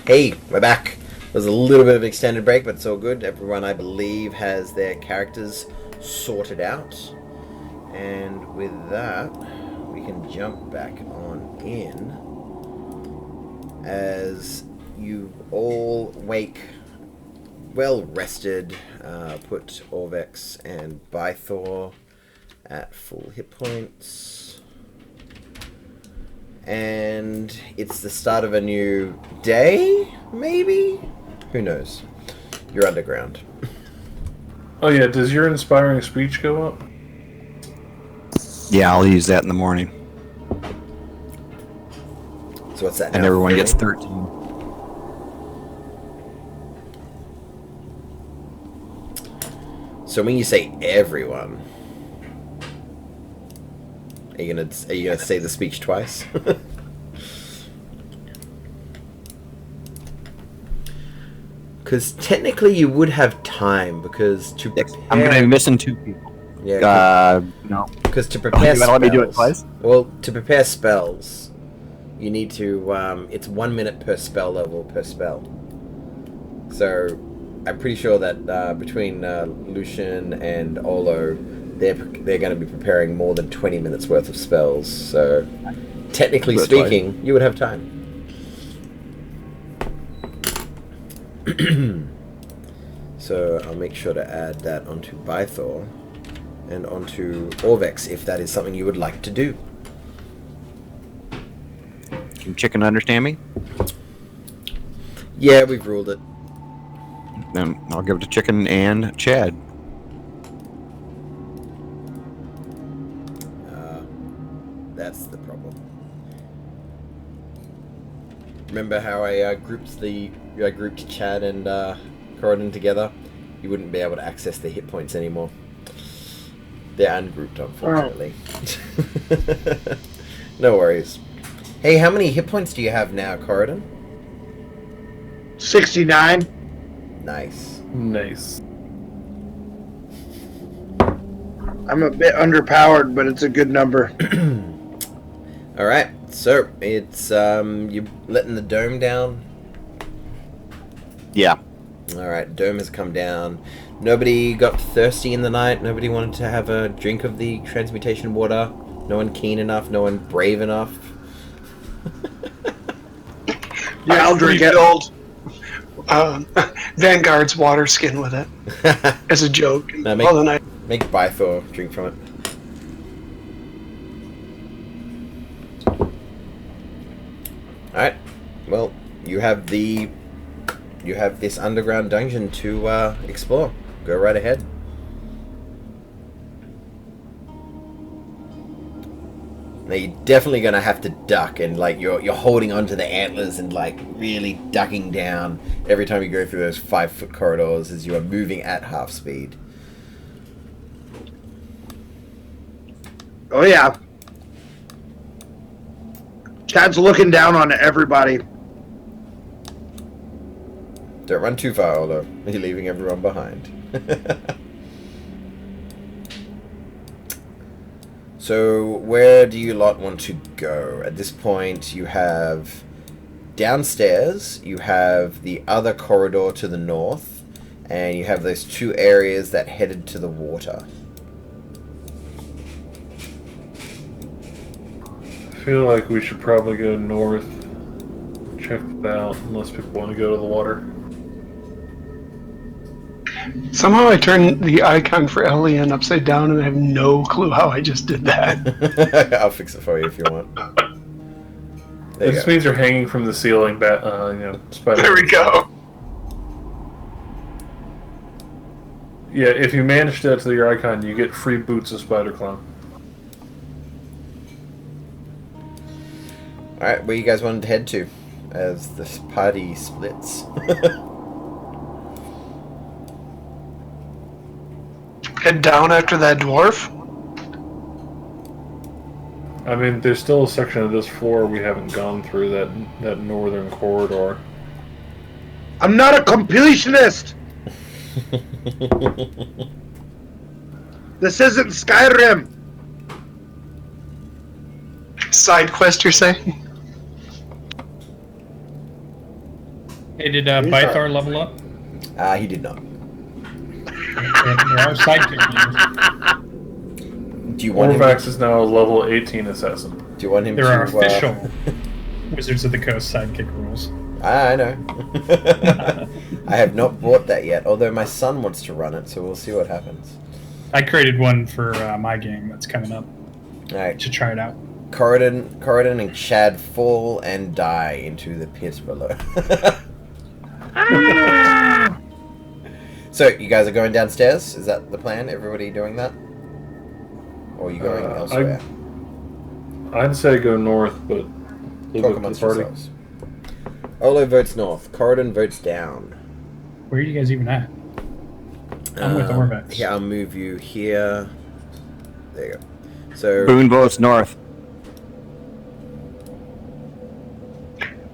Hey, we're back. There's a little bit of an extended break, but it's all good. Everyone, I believe, has their characters sorted out. And with that, we can jump back on in as you all wake well rested. Put Orvex and Bythor at full hit points. And it's the start of a new day, maybe? Who knows? You're underground. Oh yeah, does your inspiring speech go up? Yeah, I'll use that in the morning. So what's that now? And everyone 30? gets 13. So when you say everyone, are you gonna say the speech twice? Because technically you would have time, because to prepare... I'm gonna be missing 2 people. Yeah, no. because to prepare spells... Let me do it twice? Well, to prepare spells, you need to... it's 1 minute per spell level per spell. So, I'm pretty sure that between Lucian and Olo, they're going to be preparing more than 20 minutes worth of spells. So, technically speaking, you would have time. So I'll make sure to add that onto Bythor and onto Orvex if that is something you would like to do. Can Chicken understand me? Yeah, we've ruled it. Then I'll give it to Chicken and Chad. That's the problem. Remember how I grouped Chad and Corridon together? You wouldn't be able to access the hit points anymore. They're ungrouped, unfortunately. Right. No worries. Hey, how many hit points do you have now, Corridon? 69. Nice. Nice. I'm a bit underpowered, but it's a good number. Alright, so it's you letting the dome down? Yeah. Alright, dome has come down. Nobody got thirsty in the night. Nobody wanted to have a drink of the transmutation water. No one keen enough. No one brave enough. Yeah, I'll drink it. Vanguard's water skin with it as a joke. No, make Bythor drink from it. Alright, well, you have this underground dungeon to explore. Go right ahead. Now you're definitely gonna have to duck, and like you're holding onto the antlers and like really ducking down every time you go through those 5-foot corridors as you are moving at half speed. Oh yeah. Chad's looking down on everybody. Don't run too far, although you're leaving everyone behind. So, where do you lot want to go? At this point, you have downstairs, you have the other corridor to the north, and you have those 2 areas that headed to the water. I feel like we should probably go north, check that out, unless people want to go to the water. Somehow I turned the icon for Elian upside down, and I have no clue how I just did that. I'll fix it for you if you want. This means you're hanging from the ceiling, spider. There we go. Yeah, if you manage that to your icon, you get free boots of Spider Clown. Alright, where you guys wanted to head to as this party splits? Head down after that dwarf. I mean, there's still a section of this floor we haven't gone through, that northern corridor. I'm not a completionist! This isn't Skyrim! Side quest, you're saying? Hey, did Bythar level up? He did not. There are sidekick rules. Do you want him? Orvax is now a level 18 assassin. Do you want him There to? are official Wizards of the Coast sidekick rules. I know. I have not bought that yet, although my son wants to run it, so we'll see what happens. I created one for my game that's coming up Alright. to try it out. Corridon and Chad fall and die into the pit below. So, you guys are going downstairs? Is that the plan? Everybody doing that? Or are you going elsewhere? I'd say go north, but leave Talk it to the amongst party. yourselves. Olo votes north. Corridon votes down. Where are you guys even at? I'm with Orvax. Yeah, I'll move you here. There you go. So, Boone votes north.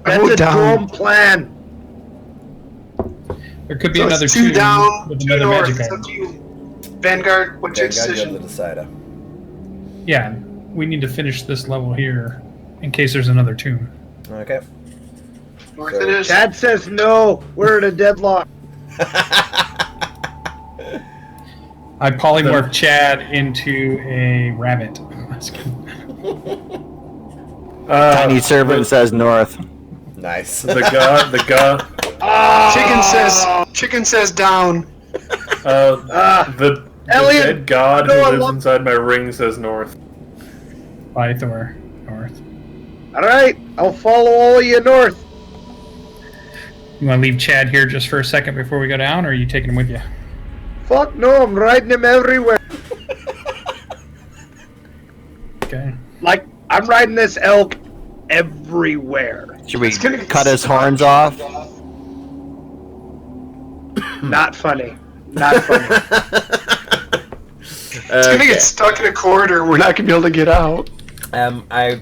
That's vote a down. dumb plan. There could be So another it's two down, with two another north. magic It's item. up to you. Vanguard, what's your Vanguard, you're the decision? decider. Yeah, we need to finish this level here in case there's another tomb. Okay. North So- it is. Chad says no. We're at a deadlock. I polymorphed Chad into a rabbit. That's good. Tiny servant says north. Nice. The god, Chicken says down. the Elliot, dead god no, I who lives want- inside my ring says north. Bythor, north. All right, I'll follow all of you north. You want to leave Chad here just for a second before we go down, or are you taking him with you? Fuck no, I'm riding him everywhere. Okay. Like, I'm riding this elk everywhere. Should we It's gonna get cut his horns off? Not funny. Not funny. It's gonna get stuck in a corridor. We're not gonna be able to get out. I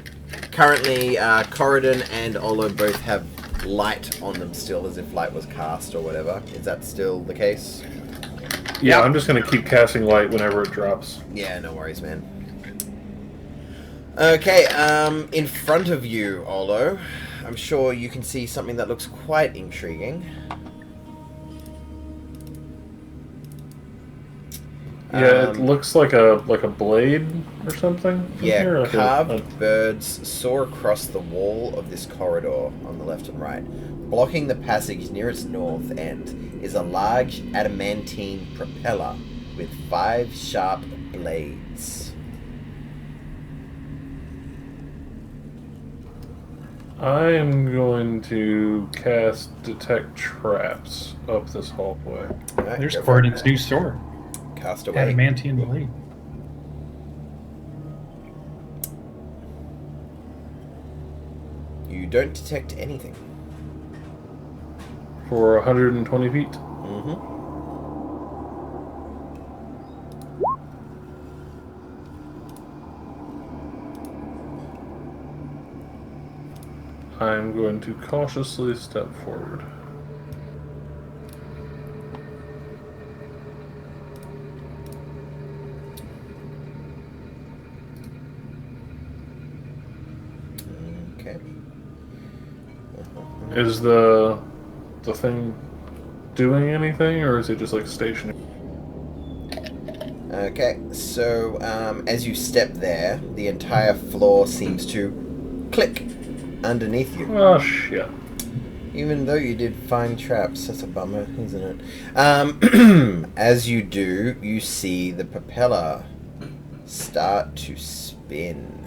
currently, Corridon and Olo both have light on them still, as if light was cast or whatever. Is that still the case? Yeah, I'm just gonna keep casting light whenever it drops. Yeah, no worries, man. Okay, in front of you, Olo, I'm sure you can see something that looks quite intriguing. Yeah, it looks like a blade or something. from Yeah, here, like carved birds soar across the wall of this corridor on the left and right. Blocking the passage near its north end is a large adamantine propeller with 5 sharp blades. I am going to cast Detect Traps up this hallway. Alright, There's go for it. Corridon's new sword. Cast away. Adamantium blade. You don't detect anything. For 120 feet. Mm-hmm. I'm going to cautiously step forward. Okay. Is the thing doing anything, or is it just like stationary? Okay, so as you step there, the entire floor seems to click underneath you. Oh shit! Even though you did find traps, that's a bummer, isn't it? As you do, you see the propeller start to spin.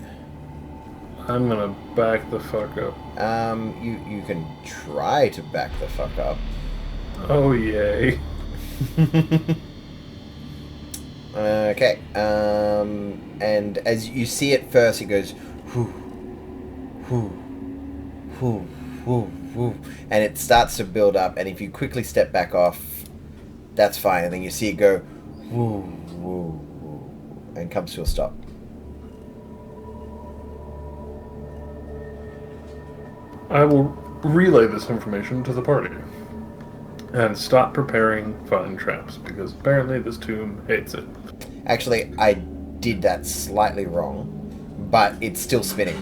I'm gonna back the fuck up. You can try to back the fuck up. Oh yay! Okay, and as you see it first, it goes whoo, whoo, whoo, whoo, whoo, and it starts to build up. And if you quickly step back off, that's fine. And then you see it go whoo, whoo, whoo, and comes to a stop. I will relay this information to the party and stop preparing find traps because apparently this tomb hates it. Actually, I did that slightly wrong, but it's still spinning.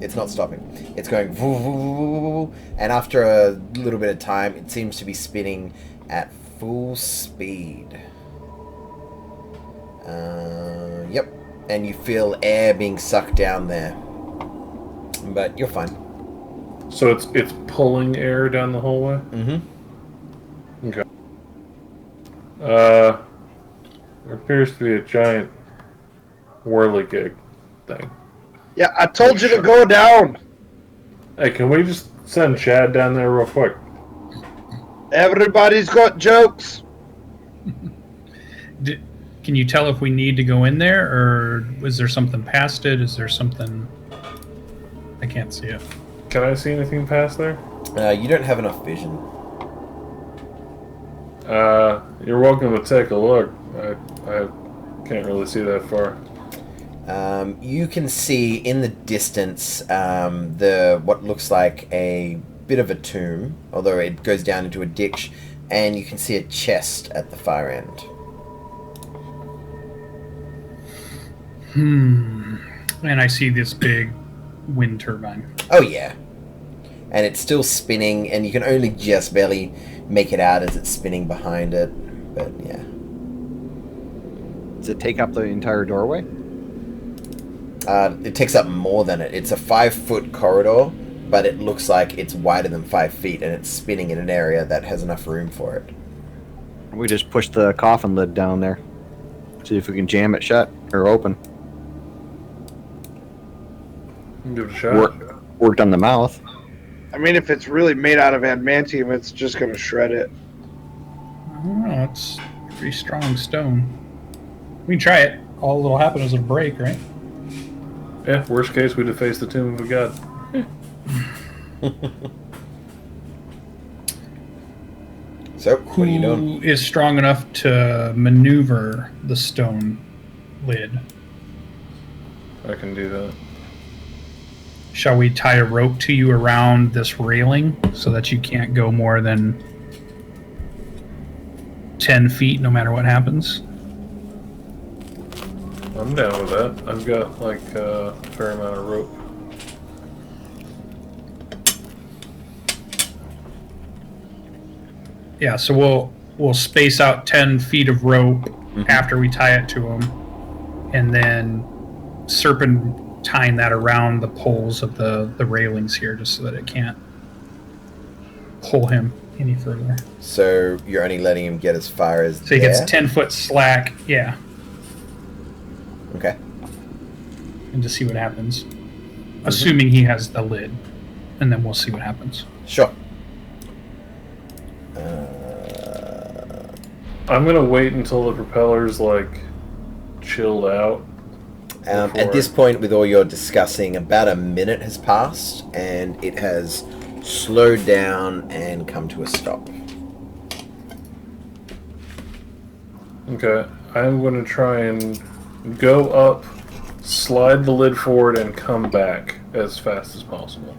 It's not stopping. It's going woo, woo, woo, woo, woo, little, and after a little bit of time, it seems to be spinning at full speed. Yep, and you feel air being sucked down there, but you're fine. So it's pulling air down the hallway? Mm-hmm. Okay. There appears to be a giant whirligig thing. Yeah, I told you to go down. Hey, can we just send Chad down there real quick? Everybody's got jokes. Can you tell if we need to go in there, or was there something past it? Is there something... I can't see it. Can I see anything past there? You don't have enough vision. You're welcome to take a look. I can't really see that far. You can see in the distance what looks like a bit of a tomb, although it goes down into a ditch, and you can see a chest at the far end. And I see this big wind turbine. Oh yeah. And it's still spinning, and you can only just barely make it out as it's spinning behind it. But yeah. Does it take up the entire doorway? It takes up more than it. It's a 5-foot corridor, but it looks like it's wider than 5 feet, and it's spinning in an area that has enough room for it. We just push the coffin lid down there. See if we can jam it shut or open. Give it a shot. Worked on the mouth. I mean, if it's really made out of adamantium, it's just going to shred it. I don't know. It's pretty strong stone. We can try it. All that'll happen is it'll break, right? Yeah, worst case, we deface the tomb of a god. So, what are you doing? Who is strong enough to maneuver the stone lid? I can do that. Shall we tie a rope to you around this railing so that you can't go more than 10 feet no matter what happens? I'm down with that. I've got like a fair amount of rope. Yeah, so we'll space out 10 feet of rope after we tie it to him, and then serpentine that around the poles of the railings here, just so that it can't pull him any further. So you're only letting him get as far as So he gets 10-foot slack, yeah, Okay. and to see what happens. Assuming he has the lid, and then we'll see what happens. Sure. I'm gonna wait until the propeller's like chilled out. At this point, with all you're discussing, about a minute has passed, and it has slowed down and come to a stop. Okay, I'm gonna try and go up, slide the lid forward, and come back as fast as possible.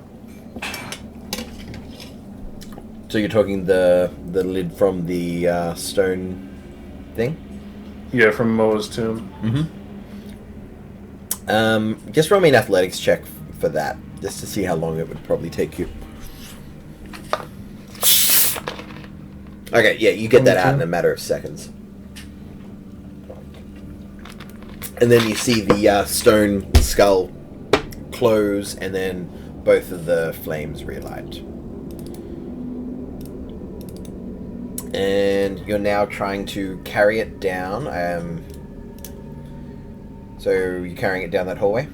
So you're talking the lid from the stone thing? Yeah, from Moa's tomb. Mm-hmm. Just roll me an athletics check for that, just to see how long it would probably take you. Okay, yeah, you get that out in a matter of seconds. And then you see the stone skull close, and then both of the flames relight. And you're now trying to carry it down. So you're carrying it down that hallway?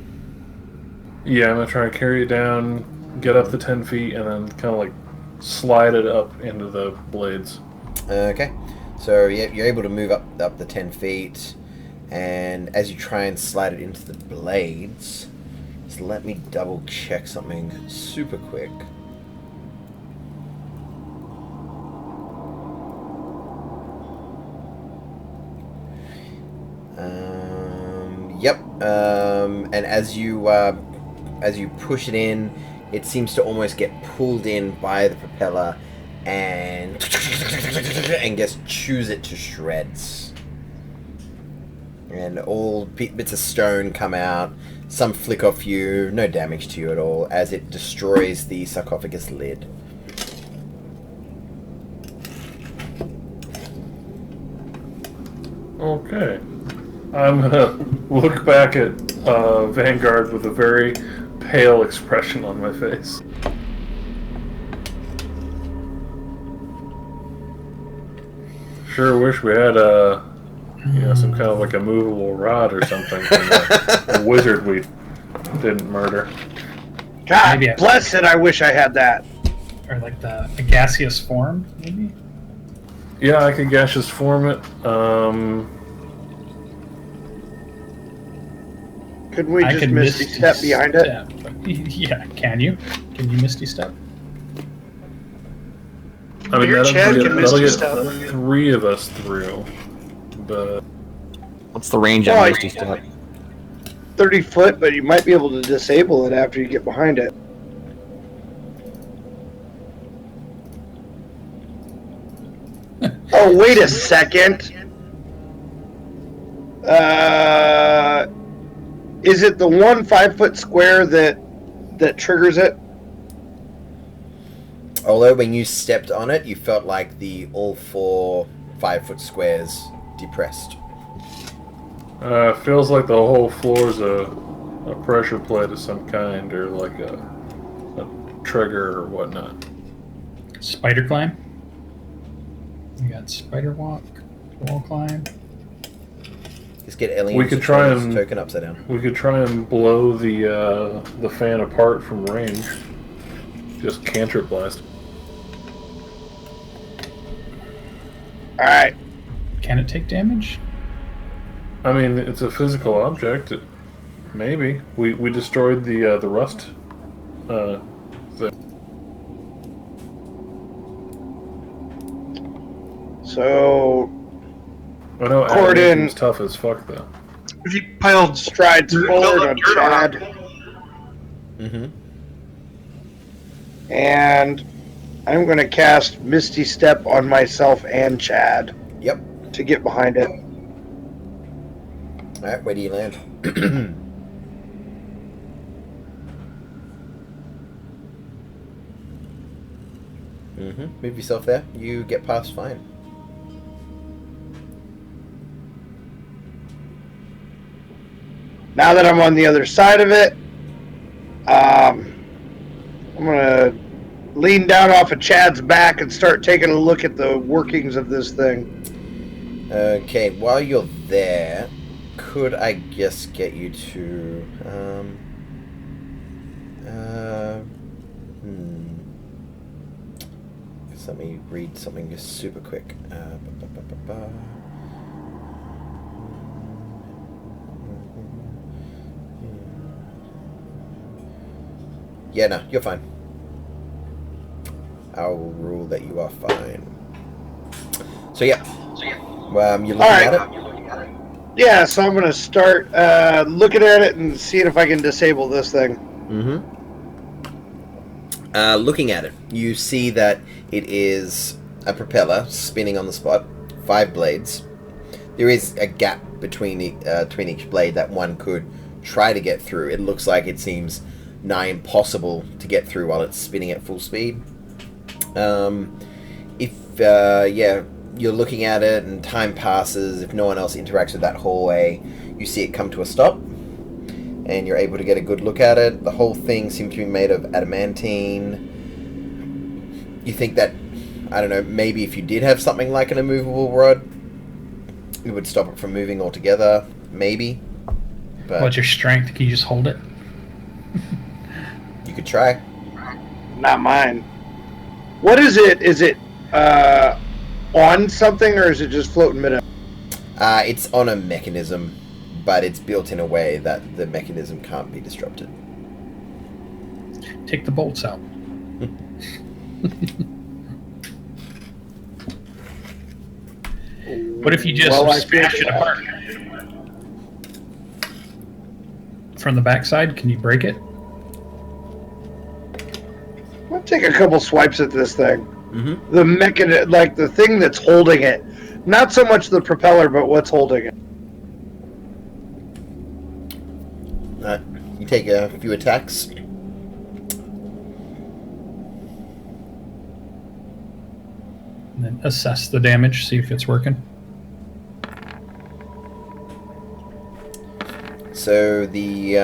Yeah, I'm gonna try and carry it down, get up the 10 feet, and then kind of like slide it up into the blades. Okay. So yeah, you're able to move up the 10 feet, and as you try and slide it into the blades, just let me double check something super quick. Yep. And as you push it in, it seems to almost get pulled in by the propeller, and just chews it to shreds. and all bits of stone come out. Some flick off you, no damage to you at all, as it destroys the sarcophagus lid. Okay. I'm gonna look back at Vanguard with a very pale expression on my face. Sure wish we had some kind of like a movable rod or something from the wizard we didn't murder. God Maybe bless it, I wish I had that. Or like a gaseous form, maybe? Yeah, I can gaseous form it. Couldn't we just misty step behind it? Yeah, can you? Can you misty step? I mean, Your Chad can that'll misty get step. 3 of us through. But What's the range on Well, Misty Step? 30 foot, but you might be able to disable it after you get behind it. Oh, wait a second. Is it the 1 5-foot square that triggers it? Although when you stepped on it, you felt like all 4 5-foot squares depressed. feels like the whole floor's a pressure plate of some kind, or like a trigger or whatnot. Spider climb. You got spider walk, wall climb. Just get Alien We could try his and- token upside down. We could try and blow the fan apart from range. Just cantrip blast. Alright. Can it take damage? I mean, it's a physical object. Maybe we destroyed the rust. Thing. So, I know Corden- Adamantium's tough as fuck though. If you piled strides forward on dirt on Chad, Mm-hmm. and I'm going to cast Misty Step on myself and Chad Yep. to get behind it. Alright, where do you land? Mm-hmm. Move yourself there. You get past fine. Now that I'm on the other side of it, I'm going to lean down off of Chad's back and start taking a look at the workings of this thing. Okay, while you're there, could I just get you to... Just let me read something just super quick. Yeah, no, you're fine. I'll rule that you are fine. So yeah, you're looking Alright. at it. Yeah, so I'm going to start looking at it and seeing if I can disable this thing. Mm-hmm. Looking at it, you see that it is a propeller spinning on the spot, 5 blades. There is a gap between each blade that one could try to get through. It looks like it seems nigh impossible to get through while it's spinning at full speed. You're looking at it and time passes. If no one else interacts with that hallway, you see it come to a stop, and you're able to get a good look at it. The whole thing seems to be made of adamantine. You think that, I don't know, maybe if you did have something like an immovable rod, it would stop it from moving altogether. Maybe. But What's your strength? Can you just hold it? you could try. Not mine. What is it? Is it on something, or is it just floating mid? It's on a mechanism, but it's built in a way that the mechanism can't be disrupted. Take the bolts out. What if you just Well, I smash feel- it apart? From the backside, can you break it? I'll take a couple swipes at this thing. Mm-hmm. The mechanism, like the thing that's holding it. Not so much the propeller, but what's holding it. take a few attacks. And then assess the damage, see if it's working. So the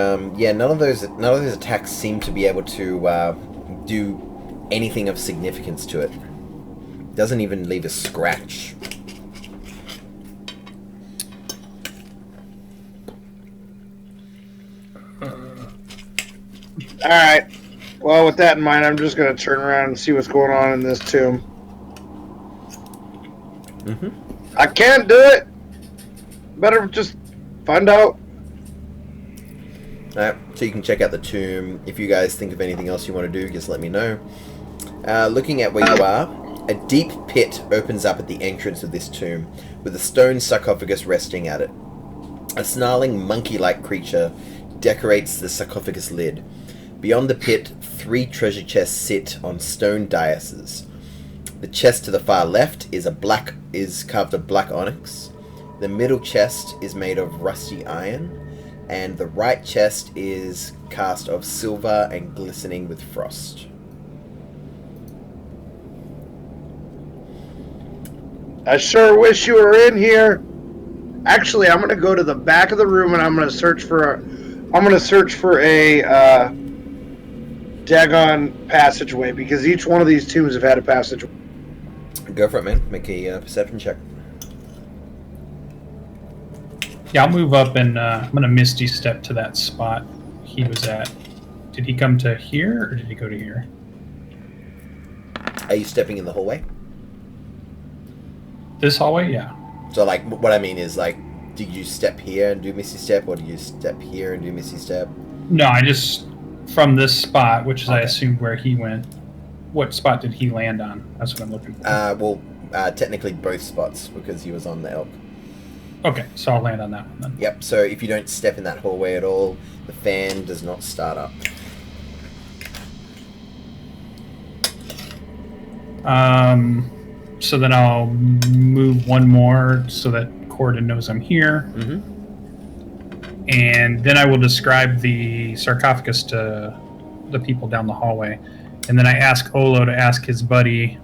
none of those attacks seem to be able to do anything of significance to it. Doesn't even leave a scratch. Alright. Well, with that in mind, I'm just going to turn around and see what's going on in this tomb. Mm-hmm. I can't do it! Better just find out. Alright, so you can check out the tomb. If you guys think of anything else you want to do, just let me know. Looking at where you are, a deep pit opens up at the entrance of this tomb, with a stone sarcophagus resting at it. A snarling monkey-like creature decorates the sarcophagus lid. Beyond the pit, 3 treasure chests sit on stone daises. The chest to the far left is carved of black onyx. The middle chest is made of rusty iron, and the right chest is cast of silver and glistening with frost. I sure wish you were in here. Actually, I'm going to go to the back of the room and I'm going to search for a daggone passageway, because each one of these tombs have had a passageway. Go for it, man. Make a perception check. Yeah, I'll move up and I'm going to Misty Step to that spot he was at. Did he come to here or did he go to here? Are you stepping in the hallway? This hallway? Yeah. So, like, what I mean is, like, did you step here and do Misty Step, or do you step here and do Misty Step? No, I just, from this spot, which is, Okay. I assume, where he went, what spot did he land on? That's what I'm looking for. Technically both spots, because he was on the elk. Okay, so I'll land on that one then. Yep, so if you don't step in that hallway at all, the fan does not start up. So then I'll move one more so that Corden knows I'm here. Mm-hmm. And then I will describe the sarcophagus to the people down the hallway. And then I ask Olo to ask his buddy,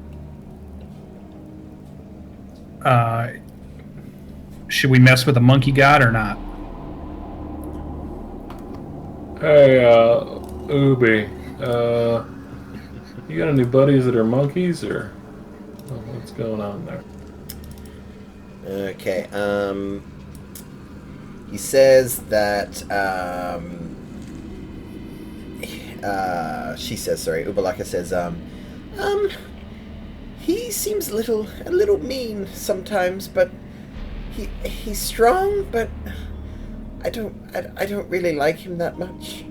should we mess with the monkey god or not? Hey, Ubi, you got any buddies that are monkeys, or what's going on there? Okay, he says that, Ubalaka says, he seems a little mean sometimes, but he's strong, but I don't really like him that much.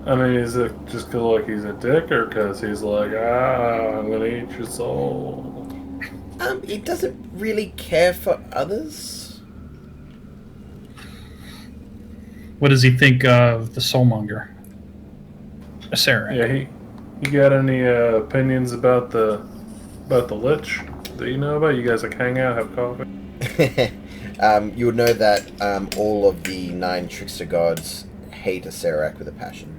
I mean, is it just 'cause like he's a dick, or 'cause he's like, I'm gonna eat your soul? He doesn't really care for others. What does he think of the soulmonger? Sarah. Yeah, he got any opinions about the lich that you know about? You guys like hang out, have coffee? You would know that all of the 9 trickster gods hate Acerak with a passion.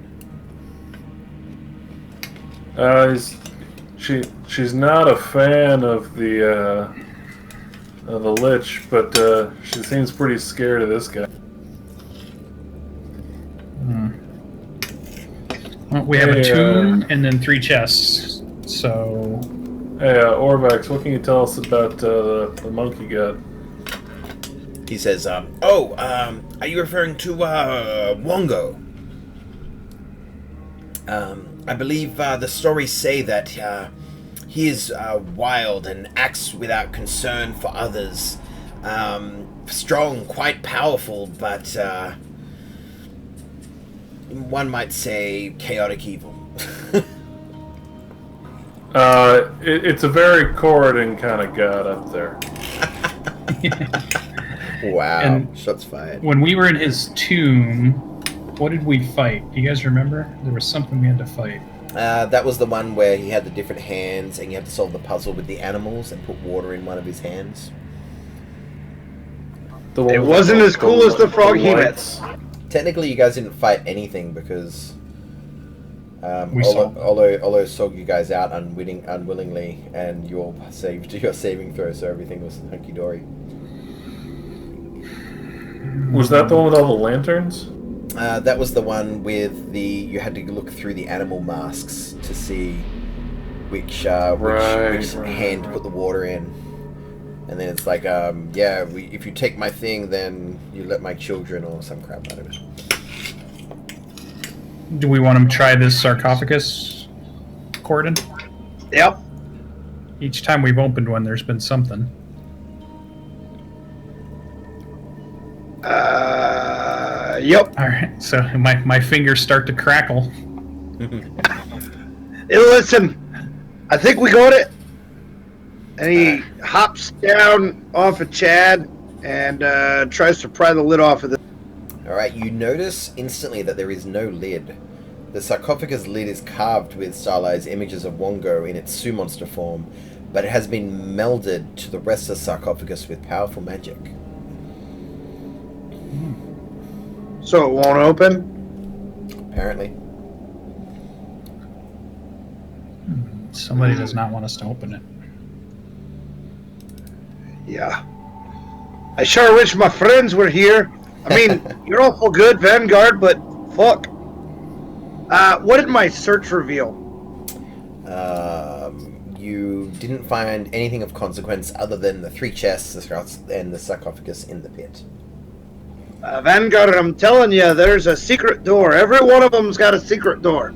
She's not a fan of the lich, but she seems pretty scared of this guy. Well, we have a tomb and then 3 chests. So, Hey, Orvax, what can you tell us about the monkey god? He says, are you referring to Wongo? I believe the stories say that he is wild and acts without concern for others. Strong, quite powerful, but one might say chaotic evil. It's a very Corridon kind of god up there. Wow, And- shots fired. when we were in his tomb, what did we fight? Do you guys remember? There was something we had to fight. That was the one where he had the different hands and you had to solve the puzzle with the animals and put water in one of his hands. The one It with wasn't as cool as the frog he met. lights. Technically, you guys didn't fight anything because We saw. Olo sold you guys out unwillingly, and you all saved your saving throw, so everything was hunky dory. Was that the one with all the lanterns? That was the one with you had to look through the animal masks to see which hand to put the water in. And then it's like, if you take my thing, then you let my children, or some crap, I don't know. Do we want to try this sarcophagus, Corden? Yep. Each time we've opened one, there's been something. Yep. All right, so my fingers start to crackle. Hey, listen, I think we got it. And he hops down off of Chad and tries to pry the lid off of the... Alright, you notice instantly that there is no lid. The sarcophagus lid is carved with stylized images of Wongo in its Sioux monster form, but it has been melded to the rest of the sarcophagus with powerful magic. So it won't open? Apparently. Somebody does not want us to open it. Yeah. I sure wish my friends were here. I mean, you're awful good, Vanguard, but fuck. What did my search reveal? You didn't find anything of consequence other than the 3 chests and the sarcophagus in the pit. Vanguard, I'm telling you, there's a secret door. Every one of them's got a secret door.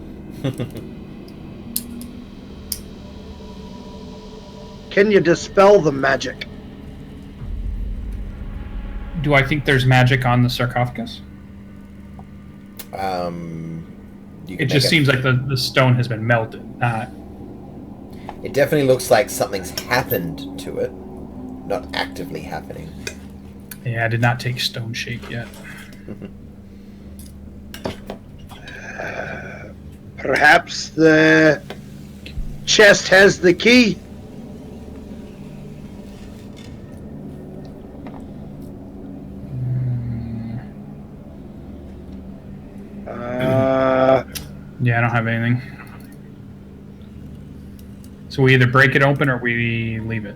Can you dispel the magic? Do I think there's magic on the sarcophagus? It just seems like the stone has been melted. It definitely looks like something's happened to it, not actively happening. Yeah, I did not take stone shape yet. Perhaps the chest has the key. Yeah, I don't have anything. So we either break it open or we leave it.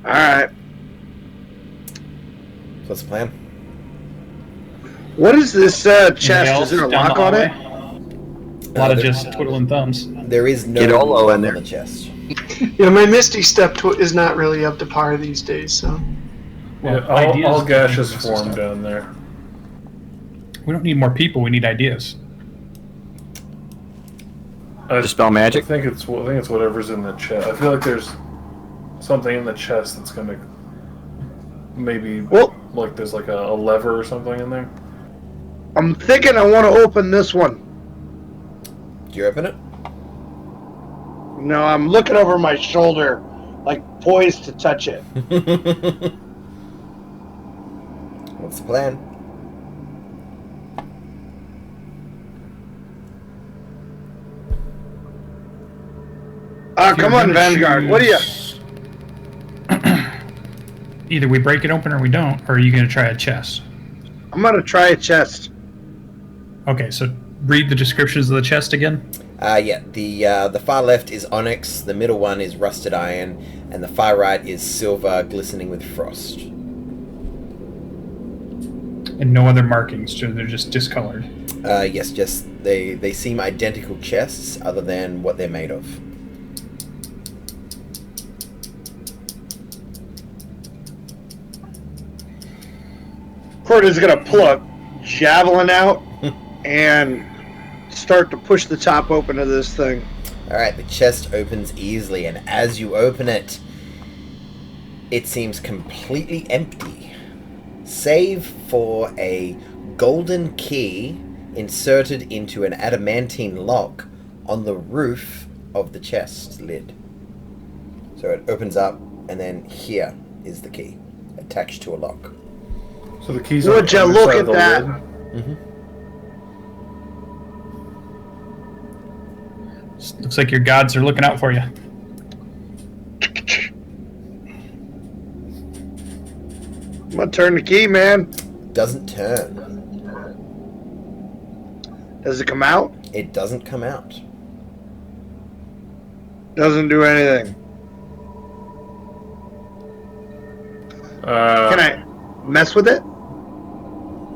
Alright. What's the plan? What is this Anything chest? else Is there a down lock the on it? hallway? A lot of just twiddling thumbs. There is no Get Olo lock in there. on the chest. Yeah, my Misty Step is not really up to par these days, so. Yeah, Well, ideas all can gaseous give us form stuff. down there. We don't need more people. We need ideas. Dispel magic? I think it's whatever's in the chest. I feel like there's something in the chest that's gonna maybe like there's like a lever or something in there. I'm thinking I want to open this one. Do you open it? No, I'm looking over my shoulder, like poised to touch it. What's the plan? Come on, Vanguard. What are you? Either we break it open or we don't. Or are you going to try a chest? I'm gonna try a chest. Okay, so read the descriptions of the chest again. The far left is onyx, the middle one is rusted iron, and the far right is silver glistening with frost. And no other markings, so they're just discolored. Yes, just they seem identical chests other than what they're made of. Cord is gonna pull a javelin out and start to push the top open of this thing. Alright, the chest opens easily, and as you open it, it seems completely empty, save for a golden key inserted into an adamantine lock on the roof of the chest lid. So it opens up, and then here is the key, attached to a lock. So the keys. Would you look at that? Looks like your gods are looking out for you. turn the key, man. Doesn't turn. Does it come out? It doesn't come out. Doesn't do anything. Can I mess with it?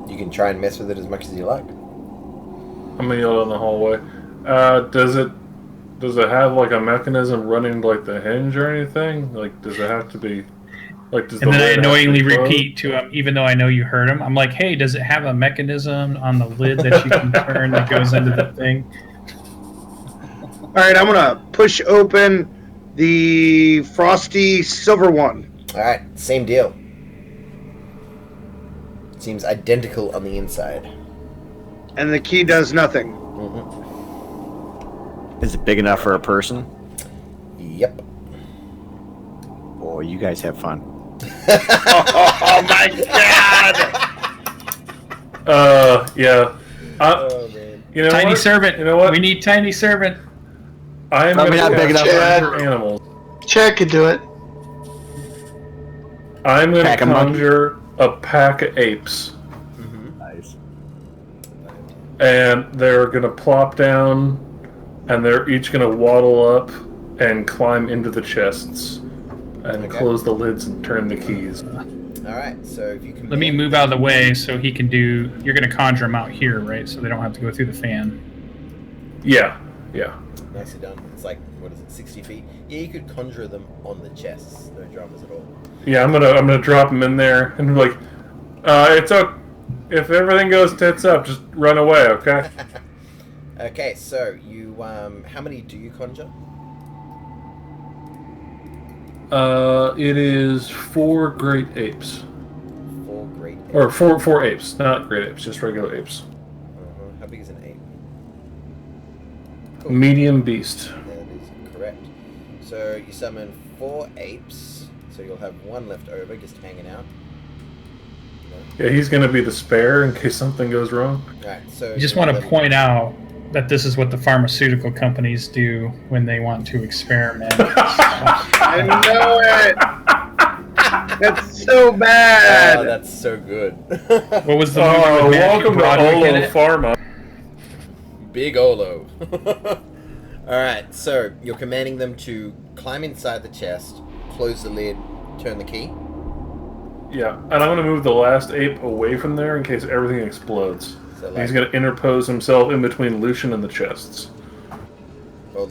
You can try and mess with it as much as you like. I'm gonna yell in the hallway. Does it have like a mechanism running like the hinge or anything? Like, does it have to be like? Does And the then I lid have to annoyingly be closed? repeat to him, even though I know you heard him. I'm like, "Hey, does it have a mechanism on the lid that you can turn that goes into the thing?" All right, I'm gonna push open the frosty silver one. All right, same deal. Seems identical on the inside. And the key does nothing. Is it big enough for a person? Yep. Boy, you guys have fun. Oh my god! Yeah. Oh man. You know Tiny what? servant. You know what? We need tiny servant. I am Probably gonna not big enough. conjure animals. Chad could do it. I'm gonna Pack a monkey? conjure a pack of apes. Nice. And they're gonna plop down, and they're each gonna waddle up and climb into the chests, and Okay. close the lids and turn the keys. All right, so if you can. Let me move out of the way so he can do. You're going to conjure them out here, right? So they don't have to go through the fan. Yeah. Nicely done. It's like, what is it, 60 feet? Yeah, you could conjure them on the chests. No dramas at all. Yeah, I'm gonna drop them in there and be like, it's okay. If everything goes tits up, just run away, okay? Okay, so you how many do you conjure? It is 4 great apes. 4 great apes. Or four apes, not great apes, just regular apes. How big is an ape? Medium beast. That is correct. So you summon 4 apes. So you'll have 1 left over, just hanging out. Yeah, he's gonna be the spare in case something goes wrong. Right. So I just want to point out that this is what the pharmaceutical companies do when they want to experiment. I know it. That's so bad. Oh, that's so good. What was the movie with Matthew welcome to Broderick in Olo it? Pharma. Big Olo. Alright, so you're commanding them to climb inside the chest, close the lid, turn the key. Yeah, and I'm gonna move the last ape away from there in case everything explodes. So He's gonna interpose himself in between Lucian and the chests. Well,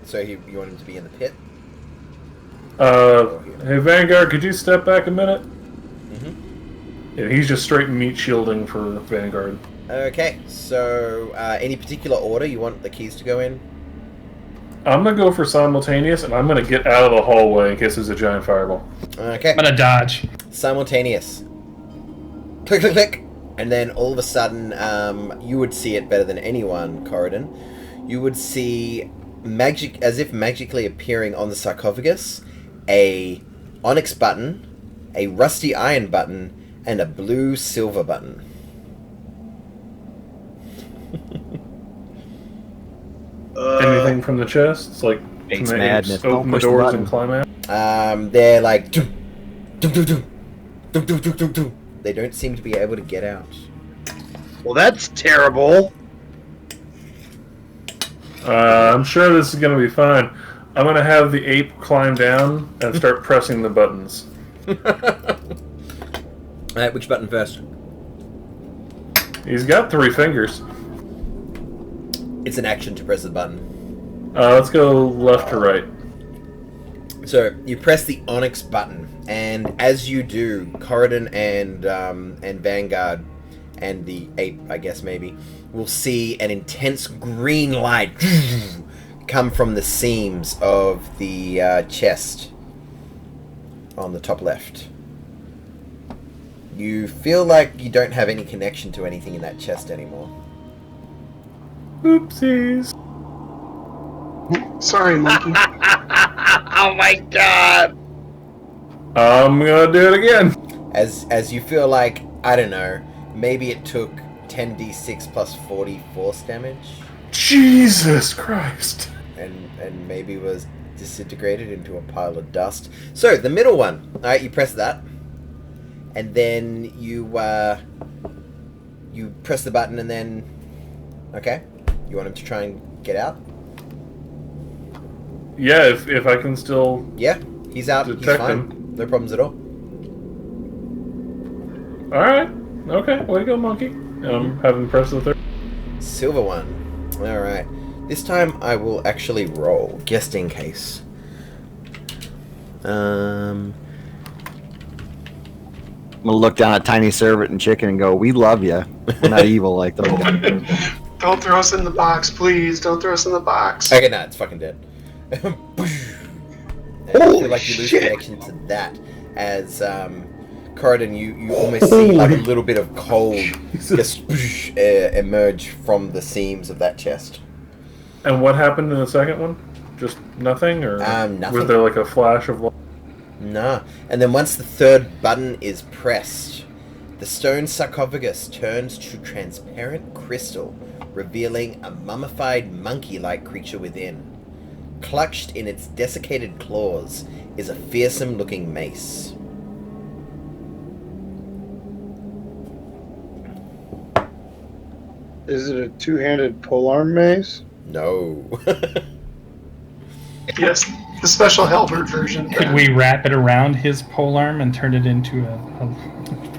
so you want him to be in the pit? Hey Vanguard, could you step back a minute? Mm-hmm. Yeah, he's just straight meat shielding for Vanguard. Okay, so any particular order you want the keys to go in? I'm gonna go for simultaneous, and I'm gonna get out of the hallway in case there's a giant fireball. Okay. I'm gonna dodge. Simultaneous. Click, click, click. And then all of a sudden, you would see it better than anyone, Corridon. You would see magic, as if magically appearing on the sarcophagus, a onyx button, a rusty iron button, and a blue silver button. Anything from the chests, like It's can the madness. apes Don't open the push the doors button. and climb out? They're like... Dum, dum, dum, dum, dum, dum, dum, dum, dum. They don't seem to be able to get out. Well, that's terrible. I'm sure this is gonna be fine. I'm gonna have the ape climb down and start pressing the buttons. Alright, which button first? He's got 3 fingers. It's an action to press the button. Let's go left to right. So you press the onyx button, and as you do, Corridon and Vanguard and the ape, I guess maybe, will see an intense green light come from the seams of the chest on the top left. You feel like you don't have any connection to anything in that chest anymore. Oopsies. Sorry, monkey. Oh my god. I'm gonna do it again. As you feel like, I don't know, maybe it took 10d6 plus 40 force damage, Jesus Christ. and maybe was disintegrated into a pile of dust. So, the middle one, alright, you press that, and then you press the button, and then okay, you want him to try and get out? Yeah, if I can still. Yeah, he's out. He's Detect fine. him. No problems at all. All right. Okay. Way to go, monkey. Having pressed the third. Silver one. All right. This time I will actually roll, just in case. I'm gonna look down at Tiny Servant and Chicken and go, "We love you. We're not evil like those guys." Don't throw us in the box, please. Don't throw us in the box. Okay, no, it's fucking dead. And I Holy feel like you lose shit. connection to that as Corridon, you almost see like a little bit of cold just emerge from the seams of that chest. And what happened in the second one? Just nothing, or Nothing. was there like a flash of light? Nah. And then once the third button is pressed, the stone sarcophagus turns to transparent crystal, revealing a mummified monkey-like creature within. Clutched in its desiccated claws is a fearsome-looking mace. Is it a two-handed polearm mace? No. Yes, the special halberd version. Could we wrap it around his polearm and turn it into a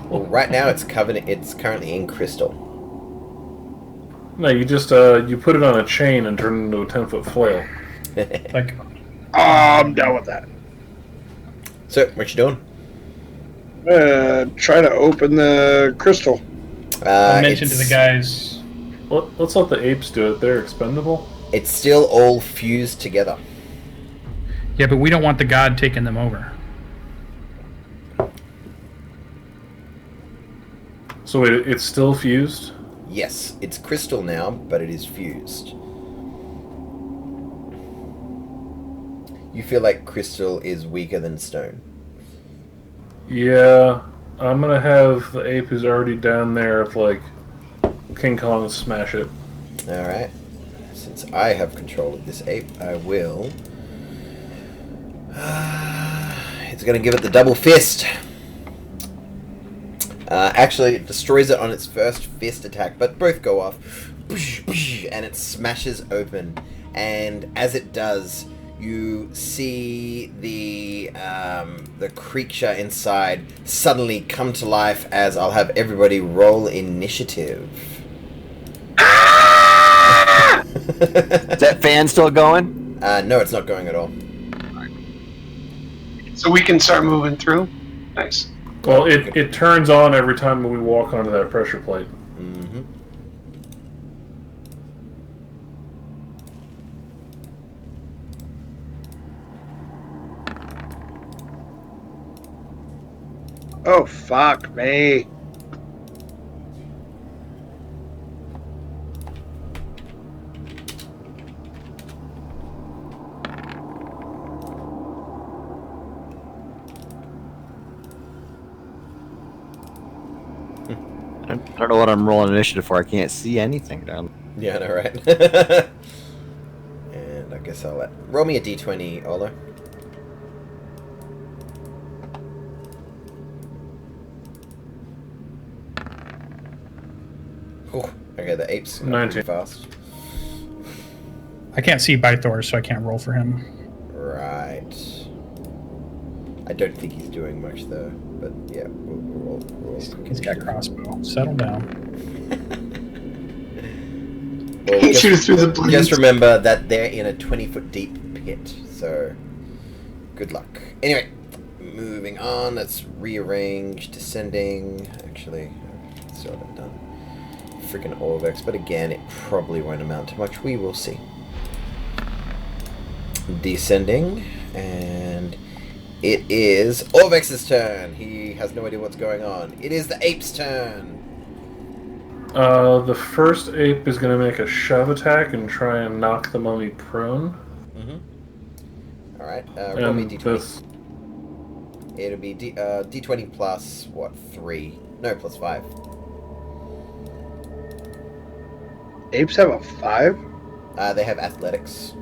Well, right now it's covered. It's currently in crystal. No, you just you put it on a chain and turn it into a 10-foot flail. like? I'm down with that. So, what you doing? Try to open the crystal. I mentioned to the it's- guys. Let's let the apes do it. They're expendable. It's still all fused together. Yeah, but we don't want the god taking them over. So wait, it's still fused? Yes, it's crystal now, but it is fused. You feel like crystal is weaker than stone. Yeah, I'm gonna have the ape who's already down there, like King Kong, smash it. Alright. Since I have control of this ape, I will... it's going to give it the double fist. Actually, it destroys it on its first fist attack, but both go off. And it smashes open. And as it does, you see the creature inside suddenly come to life as I'll have everybody roll initiative. Is that fan still going? No, it's not going at all. So we can start moving through. Nice. Well, it turns on every time we walk onto that pressure plate. Mm-hmm. Oh, fuck me. I don't know what I'm rolling initiative for. I can't see anything down. Yeah, I know, right? And I guess I'll roll me a d20, Ola. Oh, okay, the ape's pretty 19. fast. I can't see Bythor, so I can't roll for him. Right. I don't think he's doing much though, but yeah, we'll roll. He's got crossbow. Settle down. Well, Can't shoot it through the bleeds. just remember that they're in a 20-foot deep pit, so good luck. Anyway, moving on. Let's rearrange descending. Actually, that's what I've done. Freaking Orvex, but again, it probably won't amount to much. We will see. Descending, and it is Orvex's turn. He has no idea what's going on. It is the ape's turn. The first ape is gonna make a shove attack and try and knock the mummy prone. Mm-hmm. Alright, roll me And d20. this, It'll be d20 plus, what, 3? No, plus 5. Apes have a 5? They have athletics.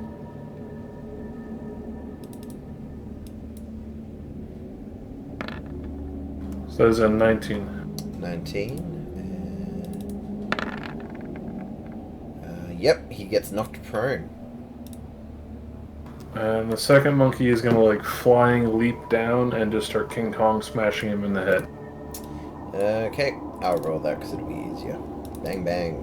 So that is a 19. 19. Yep, he gets knocked prone. And the second monkey is gonna like flying leap down and just start King Kong smashing him in the head. Okay, I'll roll that because it'll be easier. Bang, bang.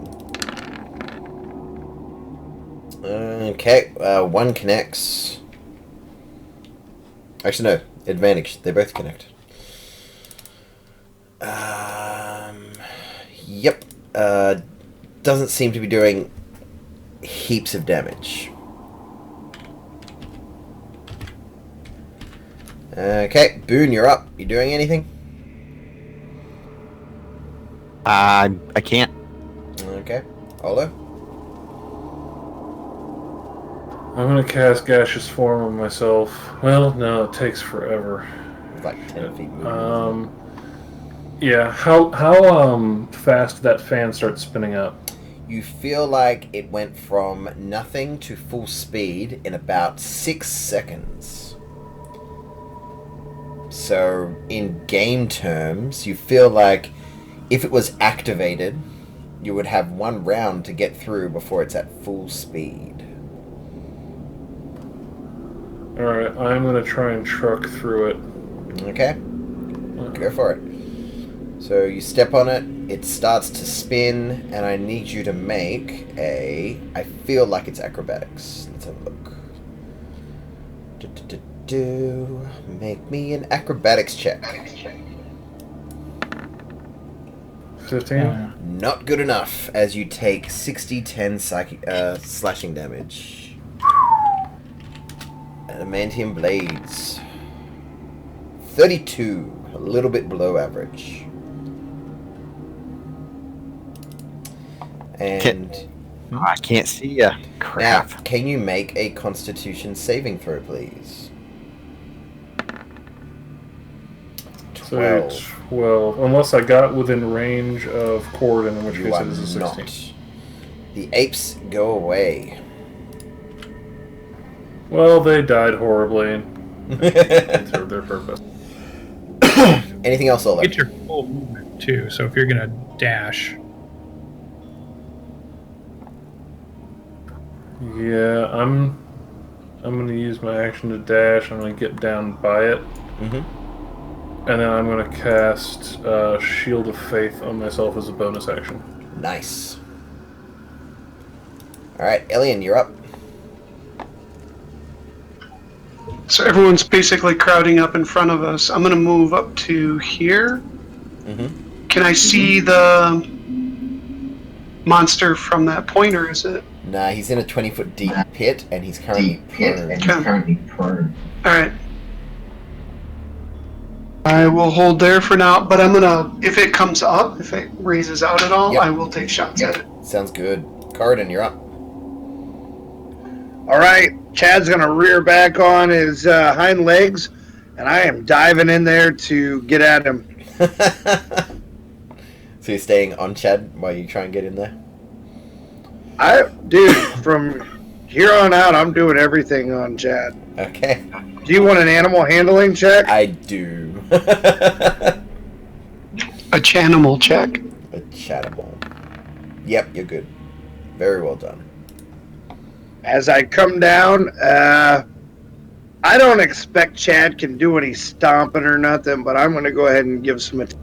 Okay, one connects. Actually, no, advantage. They both connect. Yep. Doesn't seem to be doing heaps of damage. Okay, Boone, you're up. You doing anything? I can't. Okay. Olo? I'm gonna cast Gaseous Form on myself. Well, no, it takes forever. It's like 10 feet moving. Yeah. How fast did that fan start spinning up? You feel like it went from nothing to full speed in about 6 seconds. So, in game terms, you feel like if it was activated, you would have one round to get through before it's at full speed. Alright, I'm gonna try and truck through it. Okay? Go for it. So you step on it, it starts to spin, and I need you to make a... I feel like it's acrobatics. Let's have a look. Make me an acrobatics check. 15? Not good enough, as you take 60-10 slashing damage. Adamantium blades. 32, a little bit below average. And I can't see ya. now, Crap. can you make a Constitution saving throw, please? So 12. 12. Unless I got within range of Corden, in which You case are it is a 16. not. The apes go away. Well, they died horribly and served their purpose. Anything else, Ola? Get your full movement too. So if you're gonna dash, Yeah, I'm gonna use my action to dash. I'm gonna get down by it, Mm-hmm. and then I'm gonna cast Shield of Faith on myself as a bonus action. Nice. Alright, Elian, you're up. So everyone's basically crowding up in front of us. I'm going to move up to here. Mm-hmm. Can I see the monster from that point, or is it? Nah, he's in a 20-foot deep pit, and he's currently prone. Alright. I will hold there for now, but I'm going to, if it comes up, if it raises out at all, Yep. I will take shots at it. Sounds good. Corridon, you're up. Alright, Chad's gonna rear back on his hind legs, and I am diving in there to get at him. So you're staying on Chad while you try and get in there? Dude, from here on out, I'm doing everything on Chad. Okay. Do you want an animal handling check? I do. A chanimal check. A Chatable. Yep, you're good. Very well done. As I come down, I don't expect Chad can do any stomping or nothing, but I'm going to go ahead and give some attention.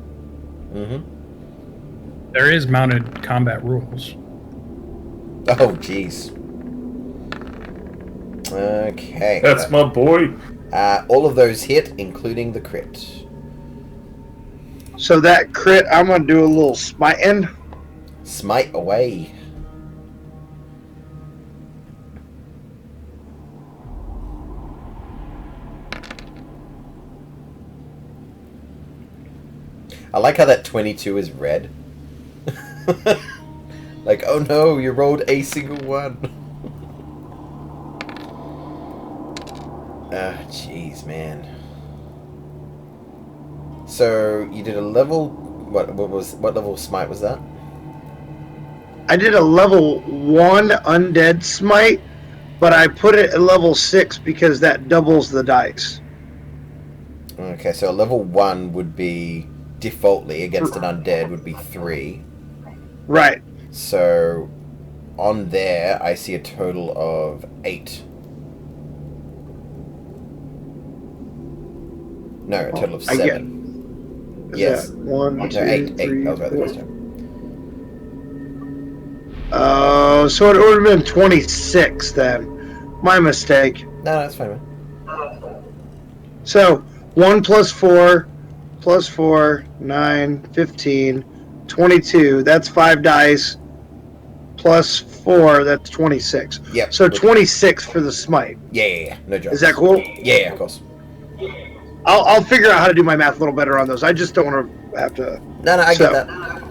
Mm-hmm. there is mounted combat rules. Oh, jeez. Okay. That's my boy. All of those hit, including the crit. So that crit, I'm going to do a little smiting. Smite away. I like how that 22 is red. Like, oh no, you rolled a single one. Ah, jeez, man. So you did a level. What level smite was that? I did a level 1 undead smite, but I put it at level 6 because that doubles the dice. Okay, so a level 1 would be defaultly against an undead would be 3. Right. So on there, I see a total of 8. No, a total of I get- 7. Is Yes. that 1, No, 2, 8. 3, That was right the 4? first time. So it would have been 26 then. My mistake. No, that's fine, man. So 1 plus 4 plus 4, 9, 15, 22. That's 5 dice. Plus 4, that's 26. Yep. So 26 for the smite. Yeah. No joke. Is that cool? Yeah, of course. I'll figure out how to do my math a little better on those. I just don't want to have to. No, I So- get that.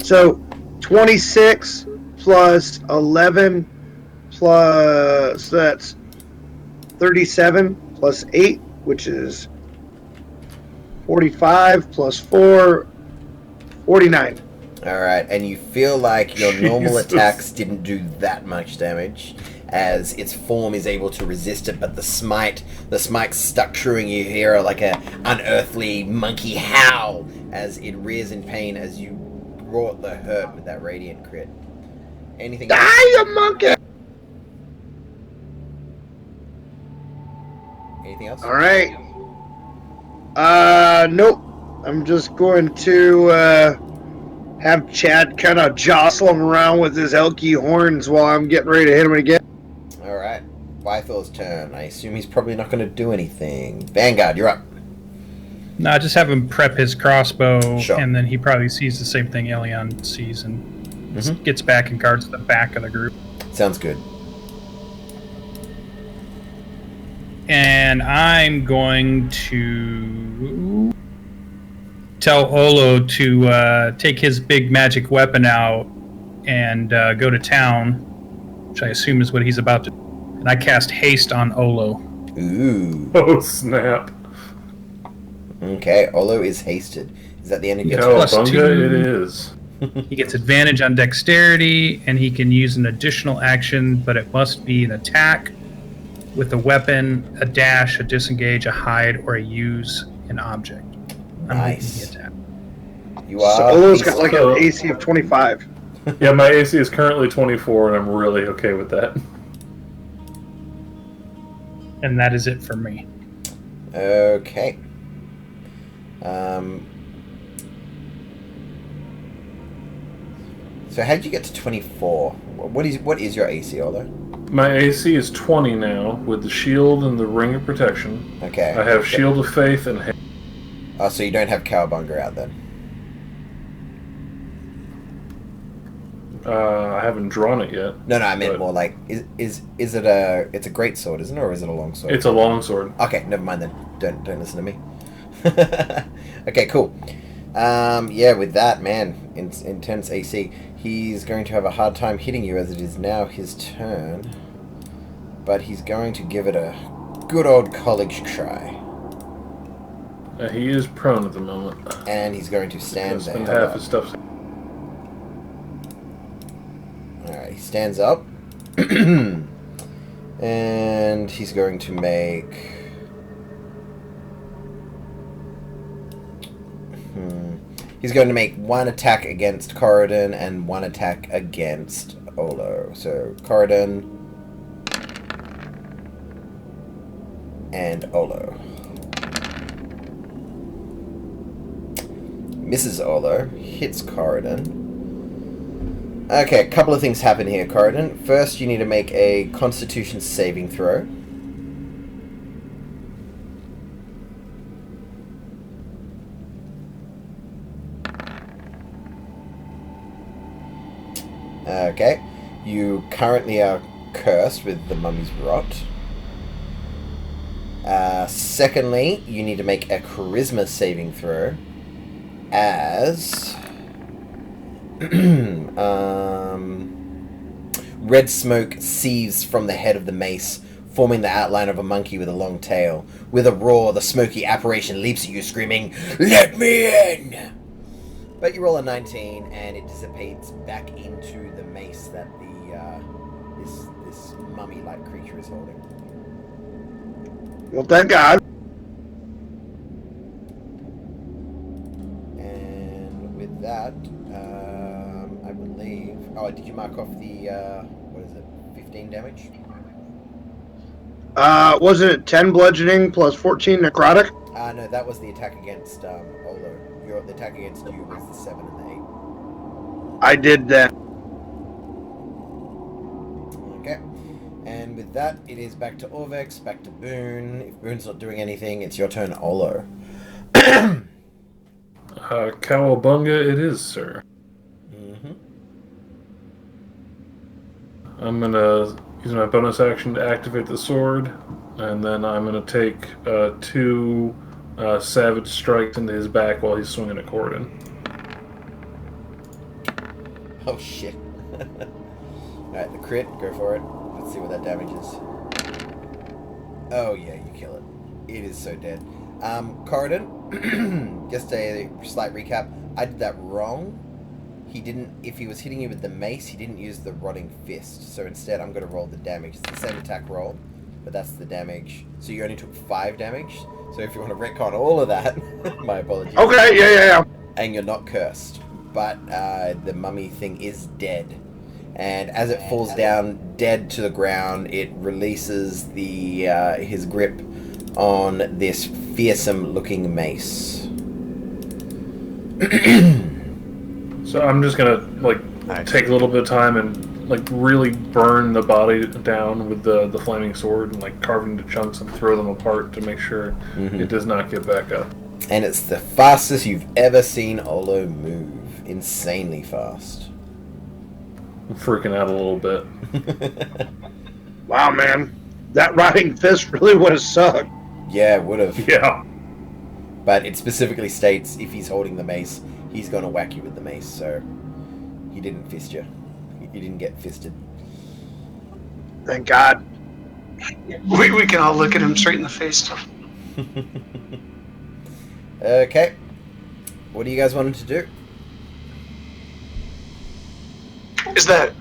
So 26 plus 11 plus, so that's 37 plus 8, which is 45 plus 4, 49. Alright, and you feel like your normal Jesus. attacks didn't do that much damage, as its form is able to resist it, but the smite stuck truing you here like a unearthly monkey howl as it rears in pain as you wrought the hurt with that radiant crit. Anything else? Die, you monkey! Anything else? All right. Nope. I'm just going to have Chad kind of jostle him around with his elky horns while I'm getting ready to hit him again. Alright. Wythor's turn. I assume he's probably not going to do anything. Vanguard, you're up. No, just have him prep his crossbow, Sure. and then he probably sees the same thing Elion sees and Mhm. gets back and guards the back of the group. Sounds good. And I'm going to tell Olo to take his big magic weapon out and go to town, which I assume is what he's about to do. And I cast haste on Olo. Ooh. Oh, snap. Okay, Olo is hasted. Is that the end of your turn? Plus Cowabunga 2. it is. He gets advantage on dexterity, and he can use an additional action, but it must be an attack with a weapon, a dash, a disengage, a hide, or a use an object. I'm Nice. making the attack. You So are. Olo's got like So- an AC of 25. Yeah, my AC is currently 24, and I'm really okay with that. And that is it for me. Okay. So how'd you get to 24? What is your AC, Olo? My AC is 20 now, with the shield and the ring of protection. Okay. I have shield of faith and Oh, so you don't have Cowabunga out then? I haven't drawn it yet. No, I meant But- more like is it a it's a great sword, isn't it, or is it a long sword? It's a longsword. Okay, never mind then. Don't listen to me. Okay, cool. Yeah, with that, man, intense AC, he's going to have a hard time hitting you as it is now his turn. But he's going to give it a good old college try. He is prone at the moment. And he's going to He's stand gonna there. spend half his stuff. Alright, he stands up. And he's going to make... He's going to make one attack against Corridon and one attack against Olo. So, Corridon and Olo. Misses Olo, hits Corridon. Okay, a couple of things happen here, Corridon. First, you need to make a Constitution saving throw. Okay, you currently are cursed with the mummy's rot. Secondly, you need to make a charisma saving throw as red smoke sieves from the head of the mace, forming the outline of a monkey with a long tail. With a roar, the smoky apparition leaps at you, screaming, "Let me in!" But you roll a 19, and it dissipates back into the mace that this mummy-like creature is holding. Well, thank God. you mark off the, what is it, 15 damage? Wasn't it 10 bludgeoning plus 14 necrotic? No, that was the attack against Olo. The attack against you was the 7 and the 8. I did that. Okay. And with that, it is back to Orvex, back to Boone. If Boone's not doing anything, it's your turn, Olo. Cowabunga it is, sir. Mm-hmm. I'm going to use my bonus action to activate the sword, and then I'm going to take 2 savage strikes into his back while he's swinging a Corden. Oh, shit. Alright, the crit, go for it. Let's see what that damage is. Oh, yeah, you kill it. It is so dead. Corridon, just a slight recap. I did that wrong. He didn't, if he was hitting you with the mace, he didn't use the rotting fist. So instead, I'm going to roll the damage. It's the same attack roll, but that's the damage. So you only took 5 damage. So if you want to retcon all of that, my apologies. Okay, yeah. And you're not cursed. But the mummy thing is dead. And as it falls down dead to the ground, it releases the his grip on this fearsome-looking mace. So I'm just gonna take a little bit of time and really burn the body down with the flaming sword and carve it into chunks and throw them apart to make sure it does not get back up. And it's the fastest you've ever seen Olo move. Insanely fast. I'm freaking out a little bit. Wow, man. That rotting fist really would have sucked. Yeah, would have. Yeah. But it specifically states if he's holding the mace, he's going to whack you with the mace, so he didn't fist you. You didn't get fisted. Thank God. We can all look at him straight in the face. Okay. What do you guys want him to do? Is that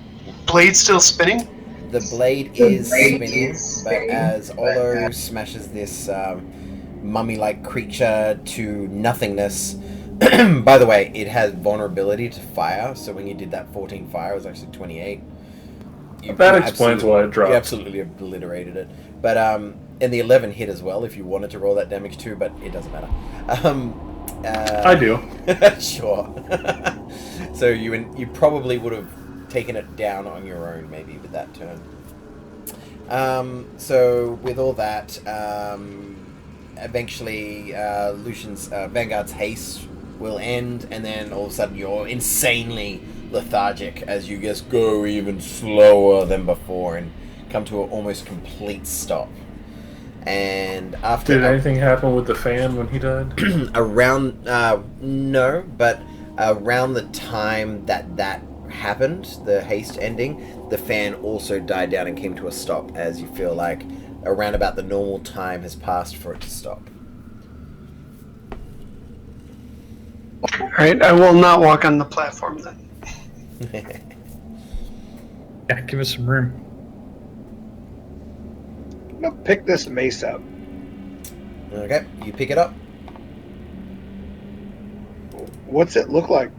blade still spinning? The blade is spinning, but as Olo smashes this mummy-like creature to nothingness. By the way, it has vulnerability to fire, so when you did that 14 fire, it was actually 28. That explains why it dropped. You absolutely obliterated it. But, and the 11 hit as well, if you wanted to roll that damage too, but it doesn't matter. I do. Sure. So you probably would have taken it down on your own, maybe, with that turn. So, with all that, eventually Lucian's Vanguard's haste will end, and then all of a sudden you're insanely lethargic as you just go even slower than before and come to an almost complete stop. And after... Did anything happen with the fan when he died? Around... no, but around the time that happened, the haste ending, the fan also died down and came to a stop, as you feel like around about the normal time has passed for it to stop. Alright, I will not walk on the platform then. Yeah, give us some room. I'm gonna pick this mace up. Okay, you pick it up. What's it look like?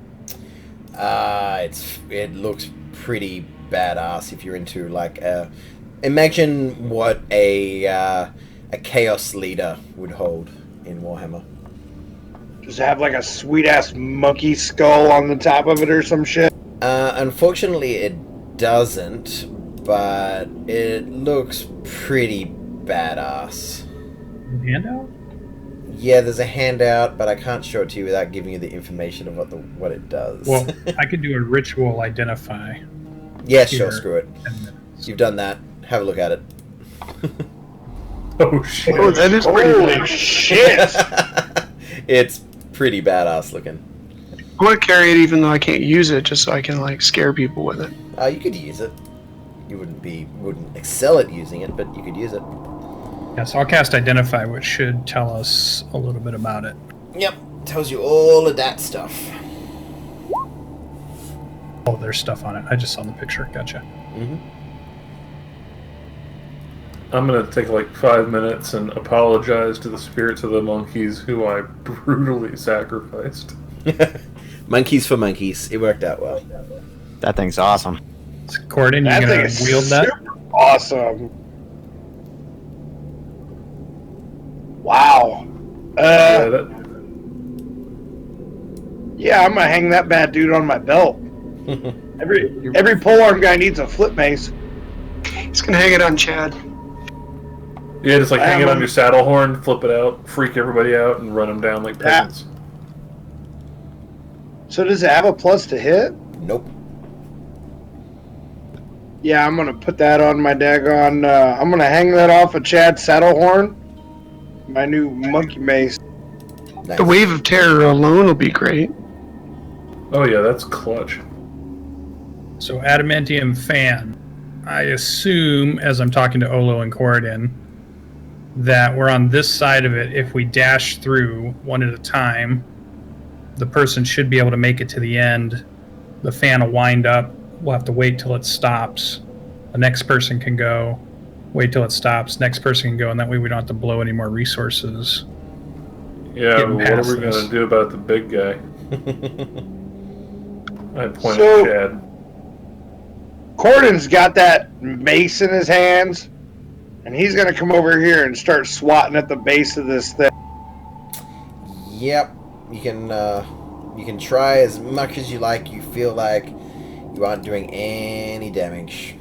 It looks pretty badass if you're into imagine what a chaos leader would hold in Warhammer. Does it have a sweet ass monkey skull on the top of it or some shit? Unfortunately, it doesn't, but it looks pretty badass. Handout? Yeah, there's a handout, but I can't show it to you without giving you the information of what it does. Well, I could do a ritual identify. Yeah, sure, screw it. You've done that. Have a look at it. Oh, shit. Oh, that is pretty Holy big. shit! It's pretty badass looking. I want to carry it even though I can't use it, just so I can scare people with it. You could use it. You wouldn't excel at using it, but you could use it. Yeah, so I'll cast Identify, which should tell us a little bit about it. Yep, tells you all of that stuff. Oh, there's stuff on it. I just saw the picture. Gotcha. Mm-hmm. I'm going to take 5 minutes and apologize to the spirits of the monkeys who I brutally sacrificed. Monkeys for monkeys. It worked out well. That thing's awesome. Corden, That you thing gonna is wield that? super awesome. Wow. Yeah, I'm gonna hang that bad dude on my belt. Every polearm guy needs a flip mace. He's gonna hang it on Chad. Yeah, just like hang it on your saddle horn, flip it out, freak everybody out, and run them down like peasants. So does it have a plus to hit? Nope. Yeah, I'm gonna put that on my daggone. I'm gonna hang that off of Chad's saddle horn. My new monkey mace. Nice. The Wave of Terror alone will be great. Oh yeah, that's clutch. So adamantium fan. I assume, as I'm talking to Olo and Corden, that we're on this side of it. If we dash through one at a time, the person should be able to make it to the end. The fan will wind up. We'll have to wait till it stops. The next person can go. Wait till it stops. Next person can go, and that way we don't have to blow any more resources. Yeah, Getting but what are past we this. gonna do about the big guy? I point So- at Chad. Corden's got that mace in his hands, and he's gonna come over here and start swatting at the base of this thing. Yep. You can try as much as you like. You feel like you aren't doing any damage.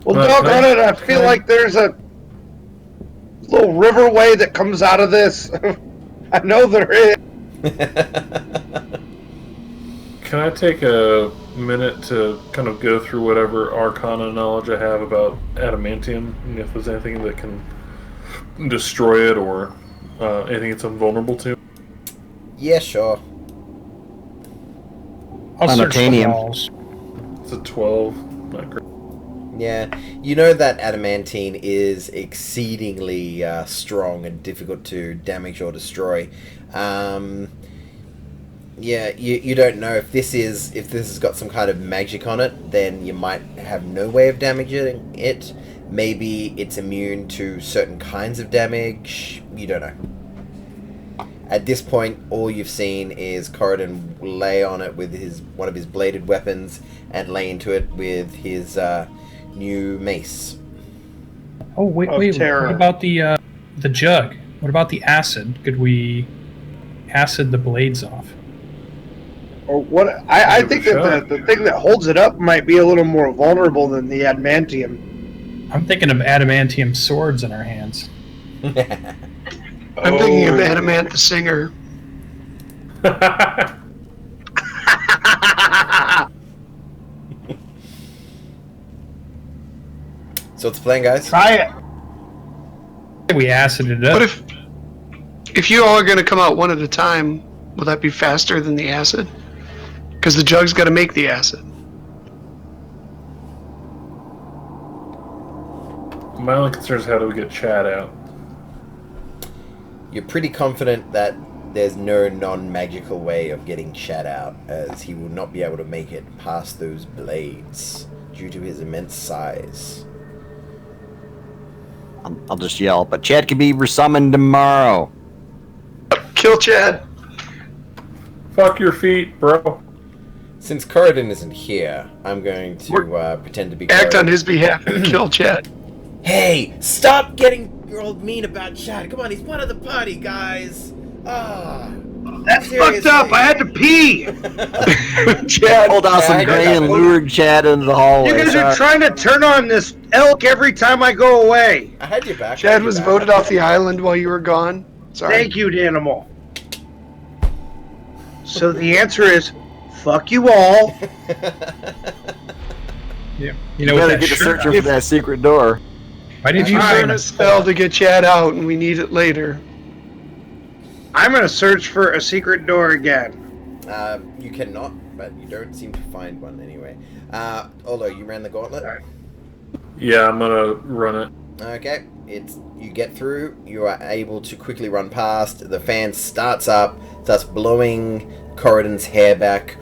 Well, Can doggone I- it, I feel like there's a little riverway that comes out of this. I know there is. Can I take a minute to kind of go through whatever arcana knowledge I have about adamantium, and if there's anything that can destroy it or anything it's invulnerable to? Yeah, sure. I'll search the Unobtainium. walls. It's a 12. Not great. Yeah, you know that adamantine is exceedingly strong and difficult to damage or destroy. Yeah, you don't know if this has got some kind of magic on it, then you might have no way of damaging it. Maybe it's immune to certain kinds of damage. You don't know. At this point, all you've seen is Corridon lay on it with one of his bladed weapons and lay into it with his new mace. Oh wait, Of wait. terror. What about the jug? What about the acid? Could we acid the blades off? Or what? I Give it think a that shot. the thing that holds it up might be a little more vulnerable than the adamantium. I'm thinking of adamantium swords in our hands. I'm thinking of Adamant the Singer. So what's the plan, guys? Try it. We acided it up. What if you all are going to come out one at a time, will that be faster than the acid? Because the jug's got to make the acid. My only concern is how do we get Chad out? You're pretty confident that there's no non-magical way of getting Chad out, as he will not be able to make it past those blades due to his immense size. I'll just yell, but Chad can be resummoned tomorrow. Kill Chad. Fuck your feet, bro. Since Corridon isn't here, I'm going to pretend to be Act on Corridon. his behalf and kill Chad. Hey, stop getting all mean about Chad. Come on, he's one of the party, guys. Ah, That's seriously. fucked up. I had to pee. Chad. Pulled out some I know grain that and one. lured Chad into the hallway. You guys are Sorry. trying to turn on this elk every time I go away. I had your back. I Chad had your was back. voted off the island while you were gone. Sorry. Thank you, Danimal. So the answer is, fuck you all. Yeah. You You know, better with that get to shirt searching on. for that secret door. Why did If you you burn burn a a spell to get Chad out and we need it later. I'm gonna search for a secret door again. You cannot, but you don't seem to find one anyway. Although you ran the gauntlet. Yeah, I'm gonna run it. Okay, you get through. You are able to quickly run past. The fan starts up, starts blowing Corridon's hair back,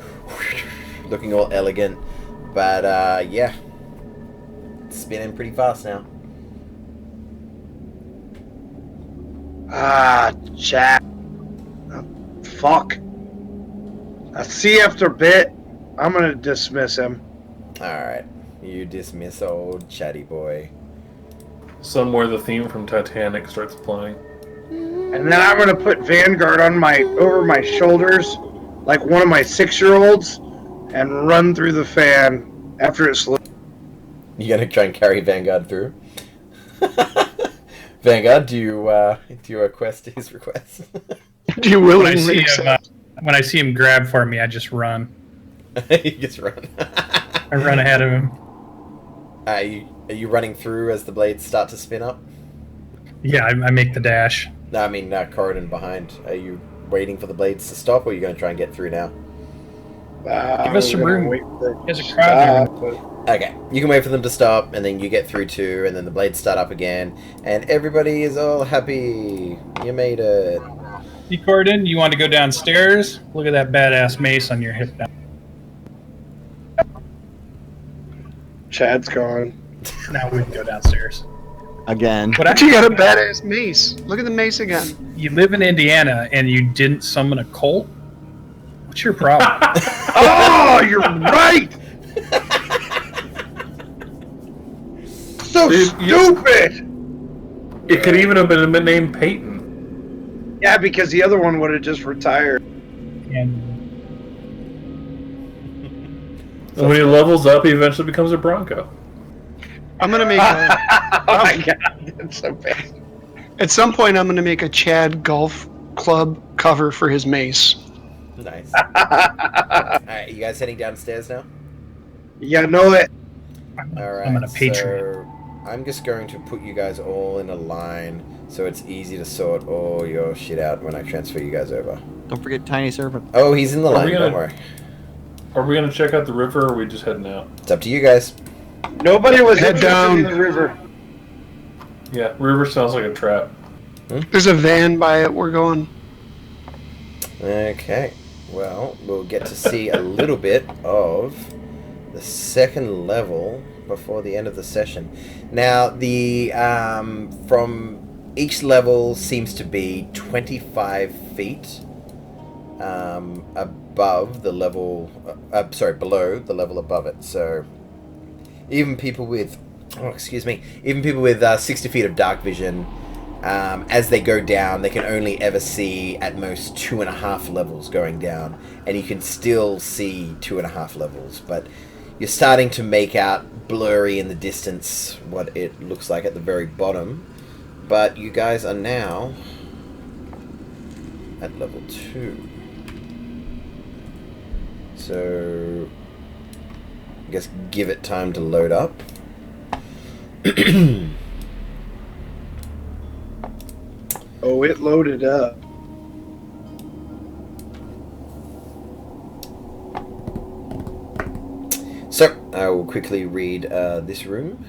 looking all elegant. But yeah, it's spinning pretty fast now. Ah, Chad. Oh, fuck. I see after a bit. I'm gonna dismiss him. Alright. You dismiss old chatty boy. Somewhere the theme from Titanic starts playing. And then I'm gonna put Vanguard on over my shoulders, like one of my 6-year-olds, and run through the fan after it's. You gonna try and carry Vanguard through? Vanguard, do you request his request? Do you When I willingly see him, accept? when I see him grab for me, I just run. You just run. I run ahead of him. Are you running through as the blades start to spin up? Yeah, I make the dash. No, I mean Corridon behind. Are you waiting for the blades to stop, or are you going to try and get through now? Give us some room. There's a crowd here. Okay, you can wait for them to stop, and then you get through too, and then the blades start up again, and everybody is all happy. You made it. Hey, Corridon, you want to go downstairs? Look at that badass mace on your hip now. Chad's gone. Now we can go downstairs. Again. But you got a badass mace. Look at the mace again. You live in Indiana and you didn't summon a cult? What's your problem? Oh, you're right. So stupid. It could even have been named Peyton. Yeah, because the other one would have just retired. And When he levels up, he eventually becomes a Bronco. I'm gonna make a, Oh my god, that's so bad. at some point. I'm gonna make a Chad Golf Club cover for his mace. Nice. Alright, you guys heading downstairs now? You know it. Alright, I'm on a Patreon. so I'm just going to put you guys all in a line so it's easy to sort all your shit out when I transfer you guys over. Don't forget Tiny Serpent. Oh, he's in the line, we gonna- don't worry. Are we going to check out the river, or are we just heading out? It's up to you guys. Nobody was Head interested down. in the river. Yeah, river sounds like a trap. There's a van by it. We're going. Okay, well, we'll get to see a little bit of the second level before the end of the session. Now, the from each level seems to be 25 feet above the level, below the level above it. So even people with, even people with 60 feet of dark vision, as they go down, they can only ever see at most 2.5 levels going down, and you can still see 2.5 levels, but you're starting to make out blurry in the distance what it looks like at the very bottom. But you guys are now at level 2. So I guess give it time to load up. Oh, it loaded up. So I will quickly read this room.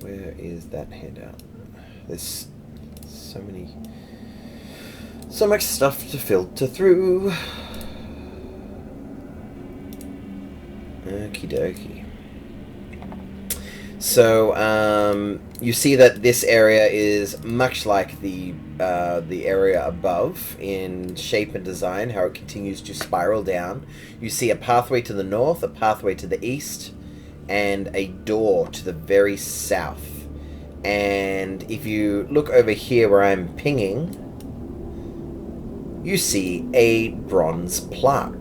Where is that handout? There's so much stuff to filter through. Okie dokie. So you see that this area is much like the area above in shape and design, how it continues to spiral down. You see a pathway to the north, a pathway to the east, and a door to the very south. And if you look over here where I'm pinging, you see a bronze plaque.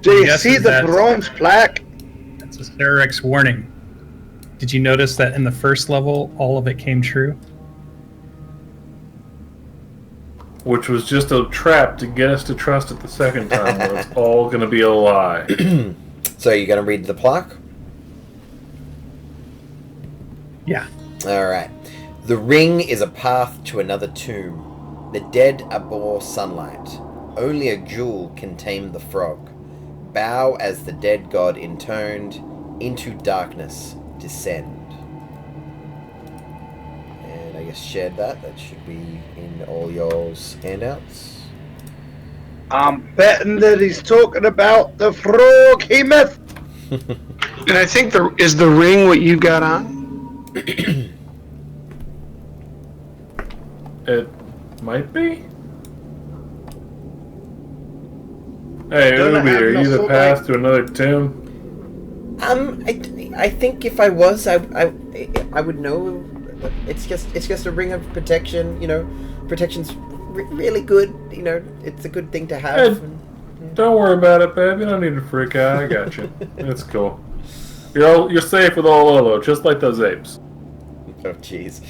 Do you Yes, see is the that- bronze plaque? that's a Sterex warning. Did you notice that in the first level, all of it came true? Which was just a trap to get us to trust it the second time, where it's all going to be a lie. So you're going to read the plaque? Yeah. Alright. The ring is a path to another tomb. The dead abhor sunlight. Only a jewel can tame the frog. Bow as the dead god intoned, into darkness descend. And I guess shared that. That should be in all y'all's handouts. I'm betting that he's talking about the frog he met. And I think is the ring what you got on? It might be. Hey, Don't Ubi, have are no you the soul path to another tomb? I think if I was, I would know. It's just a ring of protection. You know, protection's really good. You know, it's a good thing to have. Hey, don't worry about it, babe. You don't need to freak out. I got you. It's cool. You're safe with Ololo, just like those apes. Oh, jeez.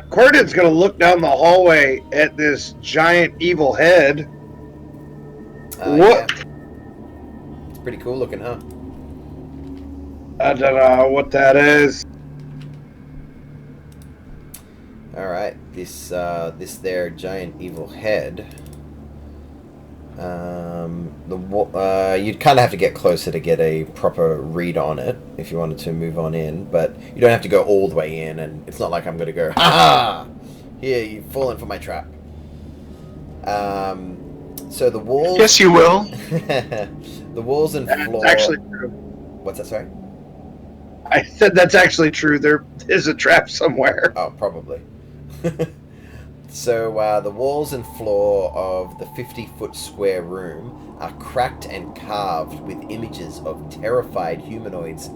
Cordon's gonna look down the hallway at this giant evil head. What? Yeah. It's pretty cool looking, huh? I don't know what that is. All right, this there giant evil head. You'd kind of have to get closer to get a proper read on it if you wanted to move on in, but you don't have to go all the way in, and it's not like I'm going to go, ha ha! Here, you've fallen for my trap. So the walls... Yes, you will. The walls and floor... That's actually true. What's that, sorry? I said that's actually true. There is a trap somewhere. Oh, probably. So the walls and floor of the 50-foot square room are cracked and carved with images of terrified humanoids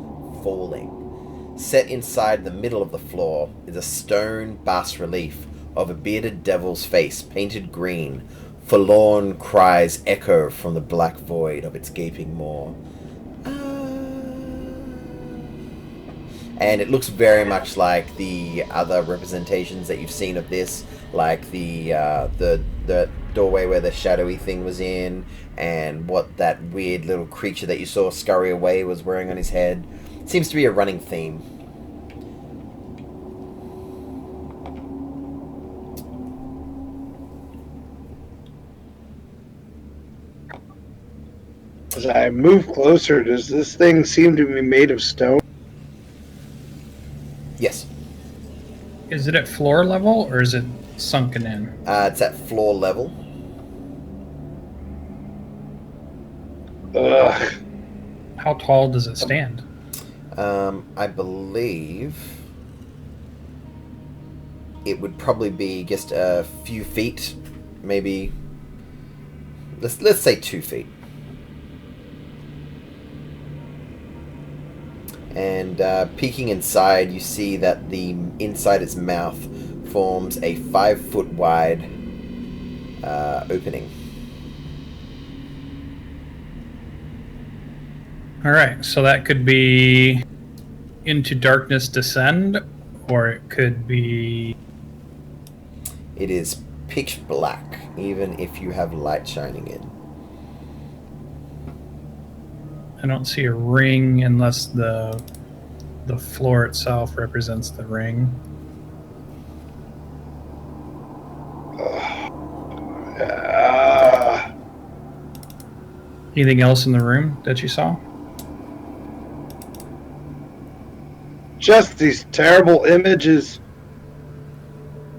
falling. Set inside the middle of the floor is a stone bas-relief of a bearded devil's face painted green. Forlorn cries echo from the black void of its gaping maw. And it looks very much like the other representations that you've seen of this, like the doorway where the shadowy thing was in, and what that weird little creature that you saw scurry away was wearing on his head. It seems to be a running theme. As I move closer, does this thing seem to be made of stone? Yes. Is it at floor level or is it sunken in? It's at floor level. Ugh. How tall does it stand? I believe it would probably be just a few feet, maybe. Let's say 2 feet. And peeking inside, you see that the inside its mouth forms a 5-foot wide opening. All right, so that could be Into Darkness Descend, or it could be... It is pitch black, even if you have light shining in. I don't see a ring unless the floor itself represents the ring. Anything else in the room that you saw? Just these terrible images.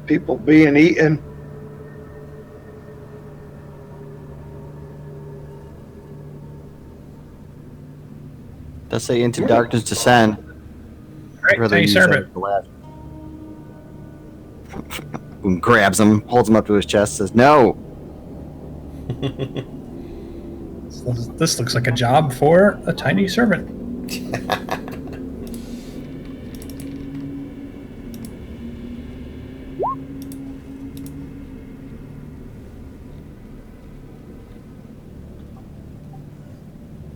People being eaten. Does say Into Darkness Descend. Right, Rather tiny use servant. that for last. Boom, grabs him, holds him up to his chest, says, "No." This looks like a job for a tiny servant.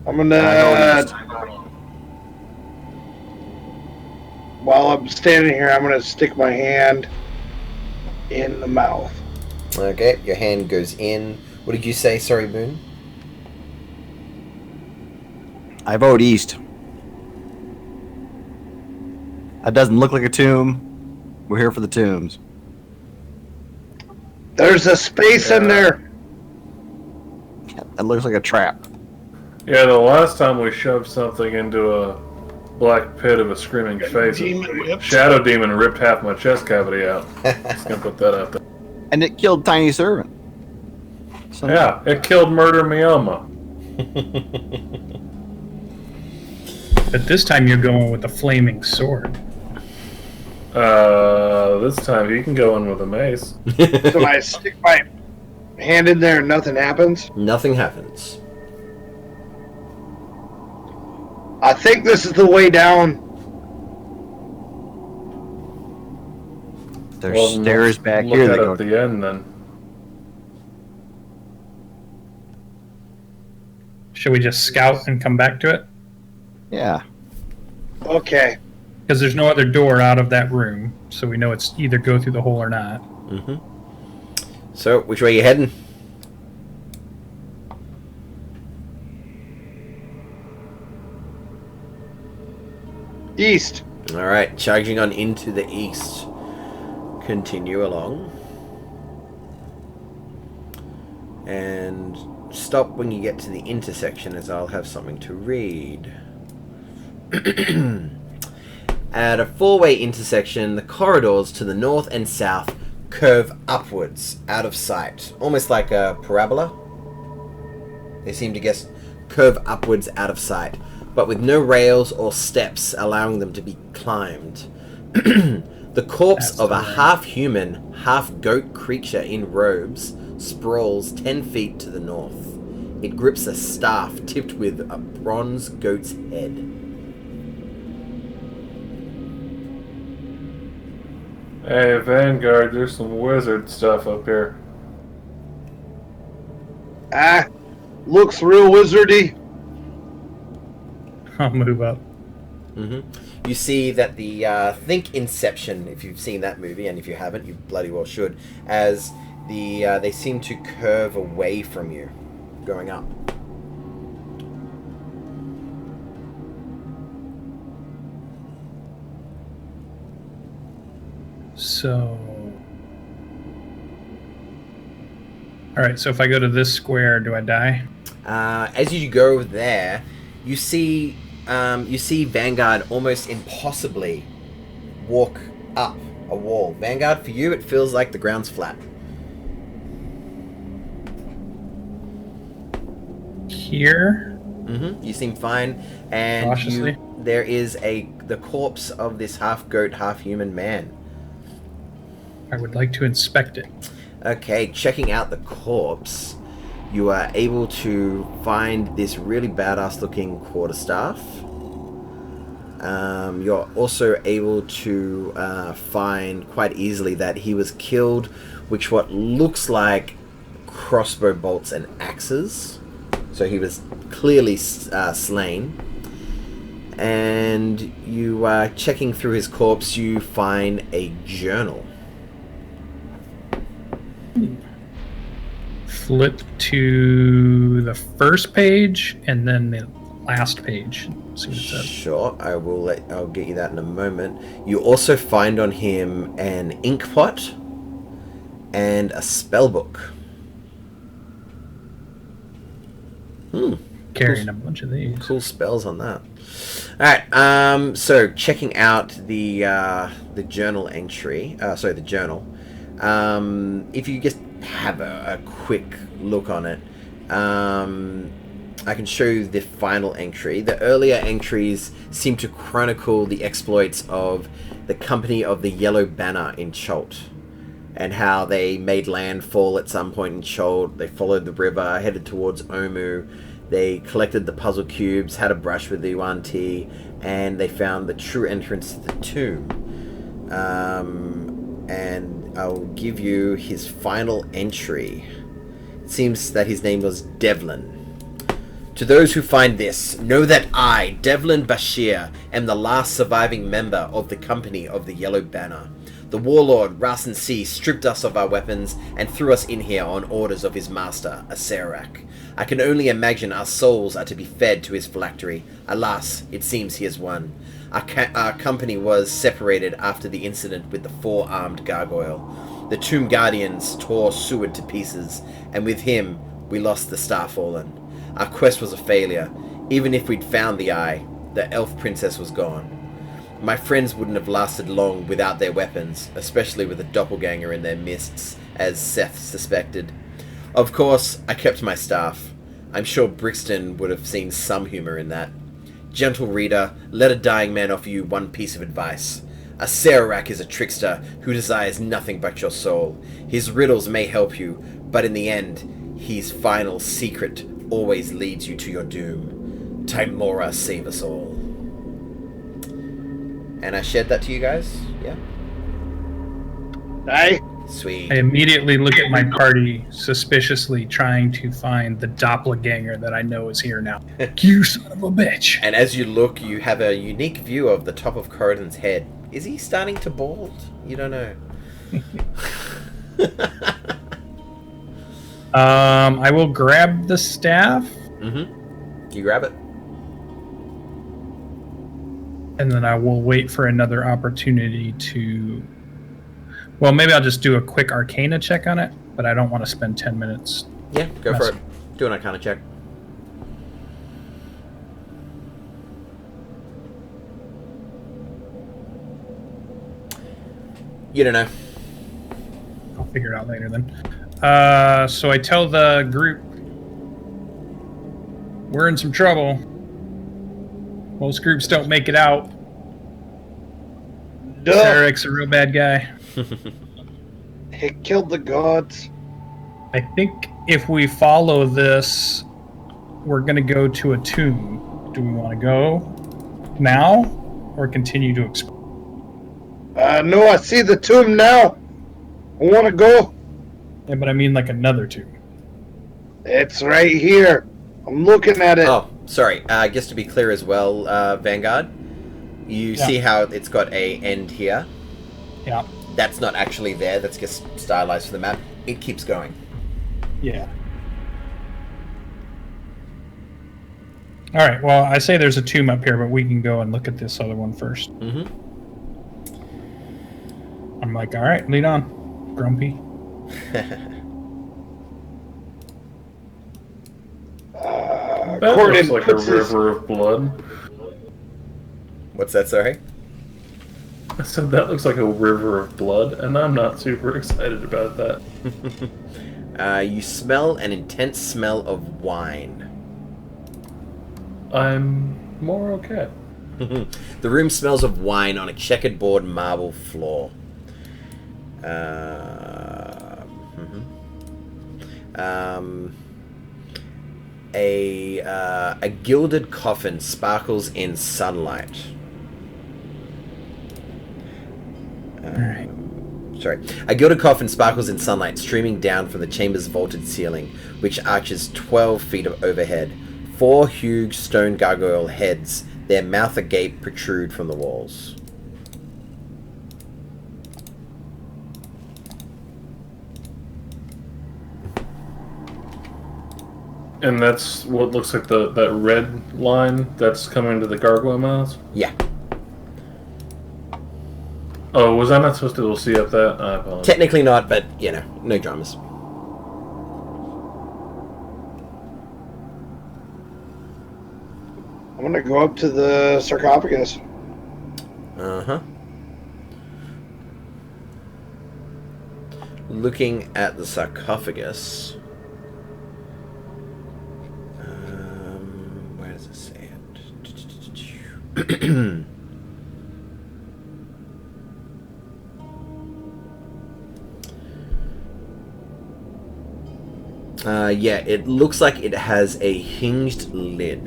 I'm gonna... While I'm standing here, I'm gonna stick my hand in the mouth. Okay, your hand goes in. What did you say? Sorry, Boone? I vote east. That doesn't look like a tomb. We're here for the tombs. There's a space in there. That looks like a trap. Yeah, the last time we shoved something into a black pit of a screaming face, Shadow Demon ripped half my chest cavity out. Just gonna put that out there. And it killed Tiny Servant. So Yeah, it killed Murder Mioma. But this time you're going with a flaming sword. This time he can go in with a mace. So I stick my hand in there and nothing happens. Nothing happens. I think this is the way down. There's stairs back look here at that go. at the end then. Should we just scout and come back to it? Yeah. Okay. Because there's no other door out of that room, so we know it's either go through the hole or not. Mm-hmm. So, which way are you heading? East. Alright, charging on into the east. Continue along. And stop when you get to the intersection, as I'll have something to read. At a four-way intersection, the corridors to the north and south curve upwards, out of sight. Almost like a parabola. They seem to just curve upwards out of sight, but with no rails or steps allowing them to be climbed. The corpse of a half-human, half-goat creature in robes sprawls 10 feet to the north. It grips a staff tipped with a bronze goat's head. Hey, Vanguard, there's some wizard stuff up here. Ah, looks real wizardy. I'll move up. Mm-hmm. You see that the think Inception, if you've seen that movie, and if you haven't, you bloody well should, as they seem to curve away from you, going up. So... Alright, so if I go to this square, do I die? As you go there, you see Vanguard almost impossibly walk up a wall. Vanguard, for you, it feels like the ground's flat. Here? Mm-hmm. You seem fine, and Cautiously. there is the corpse of this half-goat, half-human man. I would like to inspect it. Okay, checking out the corpse, you are able to find this really badass-looking quarterstaff. You're also able to find quite easily that he was killed with what looks like crossbow bolts and axes. So he was clearly slain. And you checking through his corpse, you find a journal. Flip to the first page and then the last page. See what it says. Sure, I'll get you that in a moment. You also find on him an ink pot and a spell book. Carrying a bunch of these. Cool spells on that. Alright, so checking out the journal entry, the journal. If you just have a quick look on it, I can show you the final entry. The earlier entries seem to chronicle the exploits of the Company of the Yellow Banner in Cholt, and how they made landfall at some point in Cholt. They followed the river, headed towards Omu. They collected the puzzle cubes, had a brush with the Yuan Ti, and they found the true entrance to the tomb. And I'll give you his final entry. It seems that his name was Devlin. To those who find this, know that I, Devlin Bashir, am the last surviving member of the Company of the Yellow Banner. The warlord, Rasen C, stripped us of our weapons and threw us in here on orders of his master, Acerak. I can only imagine our souls are to be fed to his phylactery. Alas, it seems he has won. Our company was separated after the incident with the four-armed gargoyle. The Tomb Guardians tore Seward to pieces, and with him, we lost the Starfallen. Our quest was a failure. Even if we'd found the eye, the elf princess was gone. My friends wouldn't have lasted long without their weapons, especially with a doppelganger in their midst, as Seth suspected. Of course, I kept my staff. I'm sure Brixton would have seen some humor in that. Gentle reader, let a dying man offer you one piece of advice. A Sararak is a trickster who desires nothing but your soul. His riddles may help you, but in the end, his final secret always leads you to your doom. Timora, save us all. And I shared that to you guys? Yeah? Aye. Sweet. I immediately look at my party suspiciously, trying to find the doppelganger that I know is here now. You son of a bitch! And as you look, you have a unique view of the top of Corridon's head. Is he starting to bald? You don't know. I will grab the staff. Mm-hmm. You grab it. And then I will wait for another opportunity to... Well, maybe I'll just do a quick Arcana check on it, but I don't want to spend 10 minutes. Yeah, go for it. Do an Arcana check. You don't know. I'll figure it out later then. So I tell the group, we're in some trouble. Most groups don't make it out. Duh. Sarek's a real bad guy. He killed the gods. I think if we follow this, we're going to go to a tomb. Do we want to go now or continue to explore? No, I see the tomb now. I want to go. Yeah, but I mean like another tomb. It's right here. I'm looking at it. Oh, sorry. Just to be clear as well, Vanguard, you see how it's got a end here? Yeah. That's not actually there. That's just stylized for the map. It keeps going. Yeah. All right. Well, I say there's a tomb up here, but we can go and look at this other one first. Mm-hmm. I'm like, all right, lead on, Grumpy. That Corden looks like a puts his- river of blood. What's that, sorry? I said that looks like a river of blood, and I'm not super excited about that. You smell an intense smell of wine. I'm more okay. The room smells of wine on a checkerboard marble floor. A gilded coffin sparkles in sunlight. Sorry. A gilded coffin sparkles in sunlight, streaming down from the chamber's vaulted ceiling, which arches 12 feet overhead. 4 huge stone gargoyle heads, their mouth agape, protrude from the walls. And that's what looks like that red line that's coming to the gargoyle mouths? Yeah. Oh, was I not supposed to see up that? I apologize. Technically not, but, you know, no dramas. I'm gonna go up to the sarcophagus. Uh-huh. Looking at the sarcophagus. Where does it say it? Yeah, it looks like it has a hinged lid.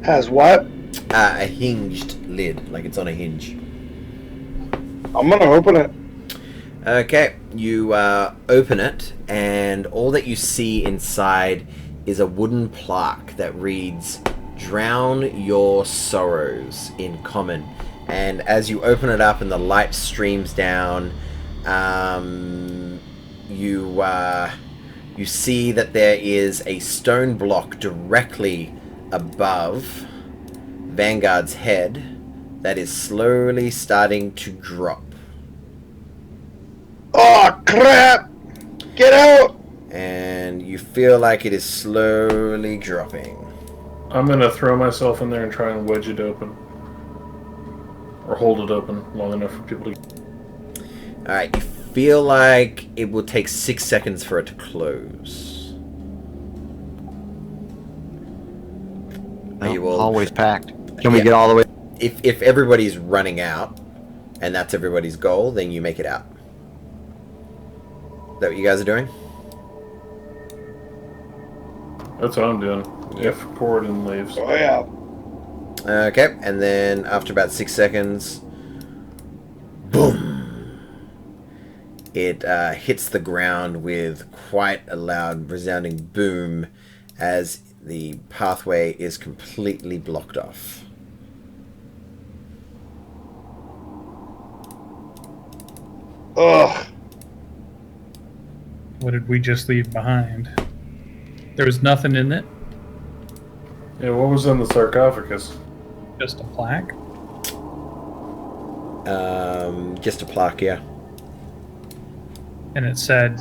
Has what? A hinged lid, like it's on a hinge. I'm gonna open it. Okay, you open it, and all that you see inside is a wooden plaque that reads, "Drown your sorrows" in common. And as you open it up and the light streams down, you see that there is a stone block directly above Vanguard's head that is slowly starting to drop. Oh crap! Get out! And you feel like it is slowly dropping. I'm gonna throw myself in there and try and wedge it open. Or hold it open long enough for people to... Alright, you feel like it will take 6 seconds for it to close. Are you all Always packed. Can we Yeah. get all the way? If everybody's running out, and that's everybody's goal, then you make it out. Is that what you guys are doing? That's what I'm doing. Yep. If Gordon leaves. Oh yeah. Okay, and then after about 6 seconds, boom! It hits the ground with quite a loud, resounding boom as the pathway is completely blocked off. Ugh. What did we just leave behind? There was nothing in it, Yeah, what was in the sarcophagus? just a plaque. Just a plaque, yeah. And it said,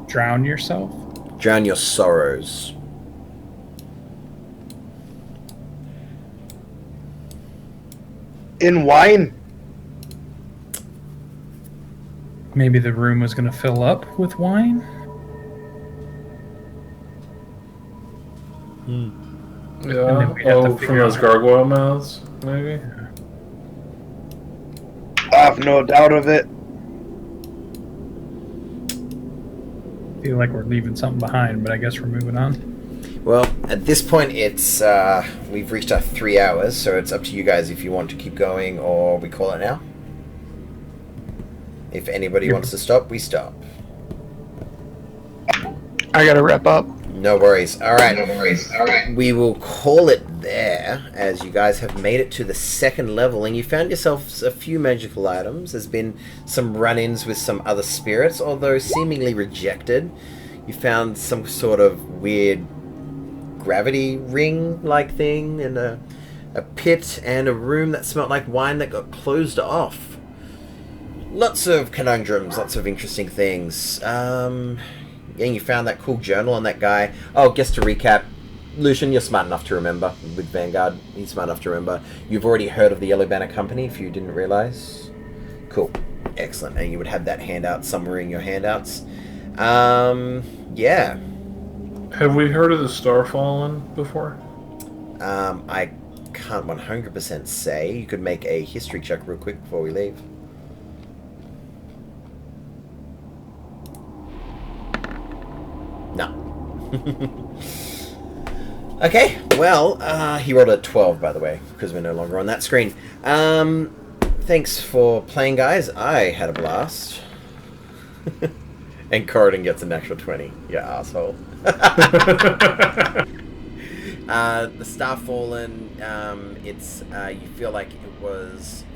drown yourself. Drown your sorrows. In wine. Maybe the room was going to fill up with wine. And Yeah. then we'd have to Oh, from figure those out- gargoyle mouths, maybe? I've no doubt of it. Feel like we're leaving something behind, but I guess we're moving on. Well, at this point, it's we've reached our 3 hours, so it's up to you guys if you want to keep going or we call it now. If anybody wants to stop, we stop. I gotta wrap up. No worries. All right. We will call it there, as you guys have made it to the 2nd level, and you found yourselves a few magical items. There's been some run-ins with some other spirits, although seemingly rejected. You found some sort of weird gravity ring-like thing, and a pit, and a room that smelled like wine that got closed off. Lots of conundrums, lots of interesting things. And you found that cool journal on that guy. Oh, just to recap, Lucian, you're smart enough to remember with Vanguard. He's smart enough to remember. You've already heard of the Yellow Banner Company, if you didn't realize. Cool. Excellent. And you would have that handout somewhere in your handouts. Yeah. Have we heard of the Starfallen before? I can't 100% say. You could make a history check real quick before we leave. No. Okay, well, he rolled a 12, by the way, because we're no longer on that screen. Thanks for playing, guys. I had a blast. And Corridon gets a natural 20. You asshole. The Starfallen, it's, you feel like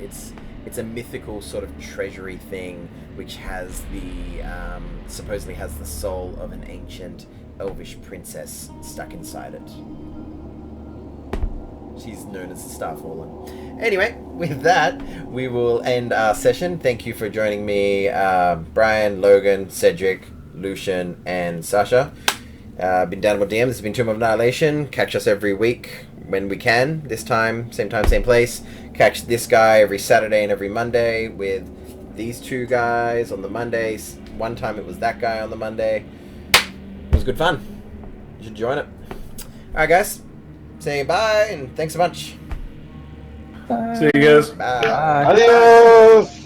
it's a mythical sort of treasury thing, which has the, supposedly has the soul of an ancient elvish princess stuck inside it. She's known as the Starfallen. Anyway, with that, we will end our session. Thank you for joining me, Brian, Logan, Cedric, Lucian, and Sasha. Been DanimalDM. This has been Tomb of Annihilation. Catch us every week when we can. This time, same place. Catch this guy every Saturday and every Monday with these two guys on the Mondays. One time it was that guy on the Monday. It was good fun. You should join it. Alright, guys. Say bye and thanks a bunch. See you guys. Bye. Bye. Adios.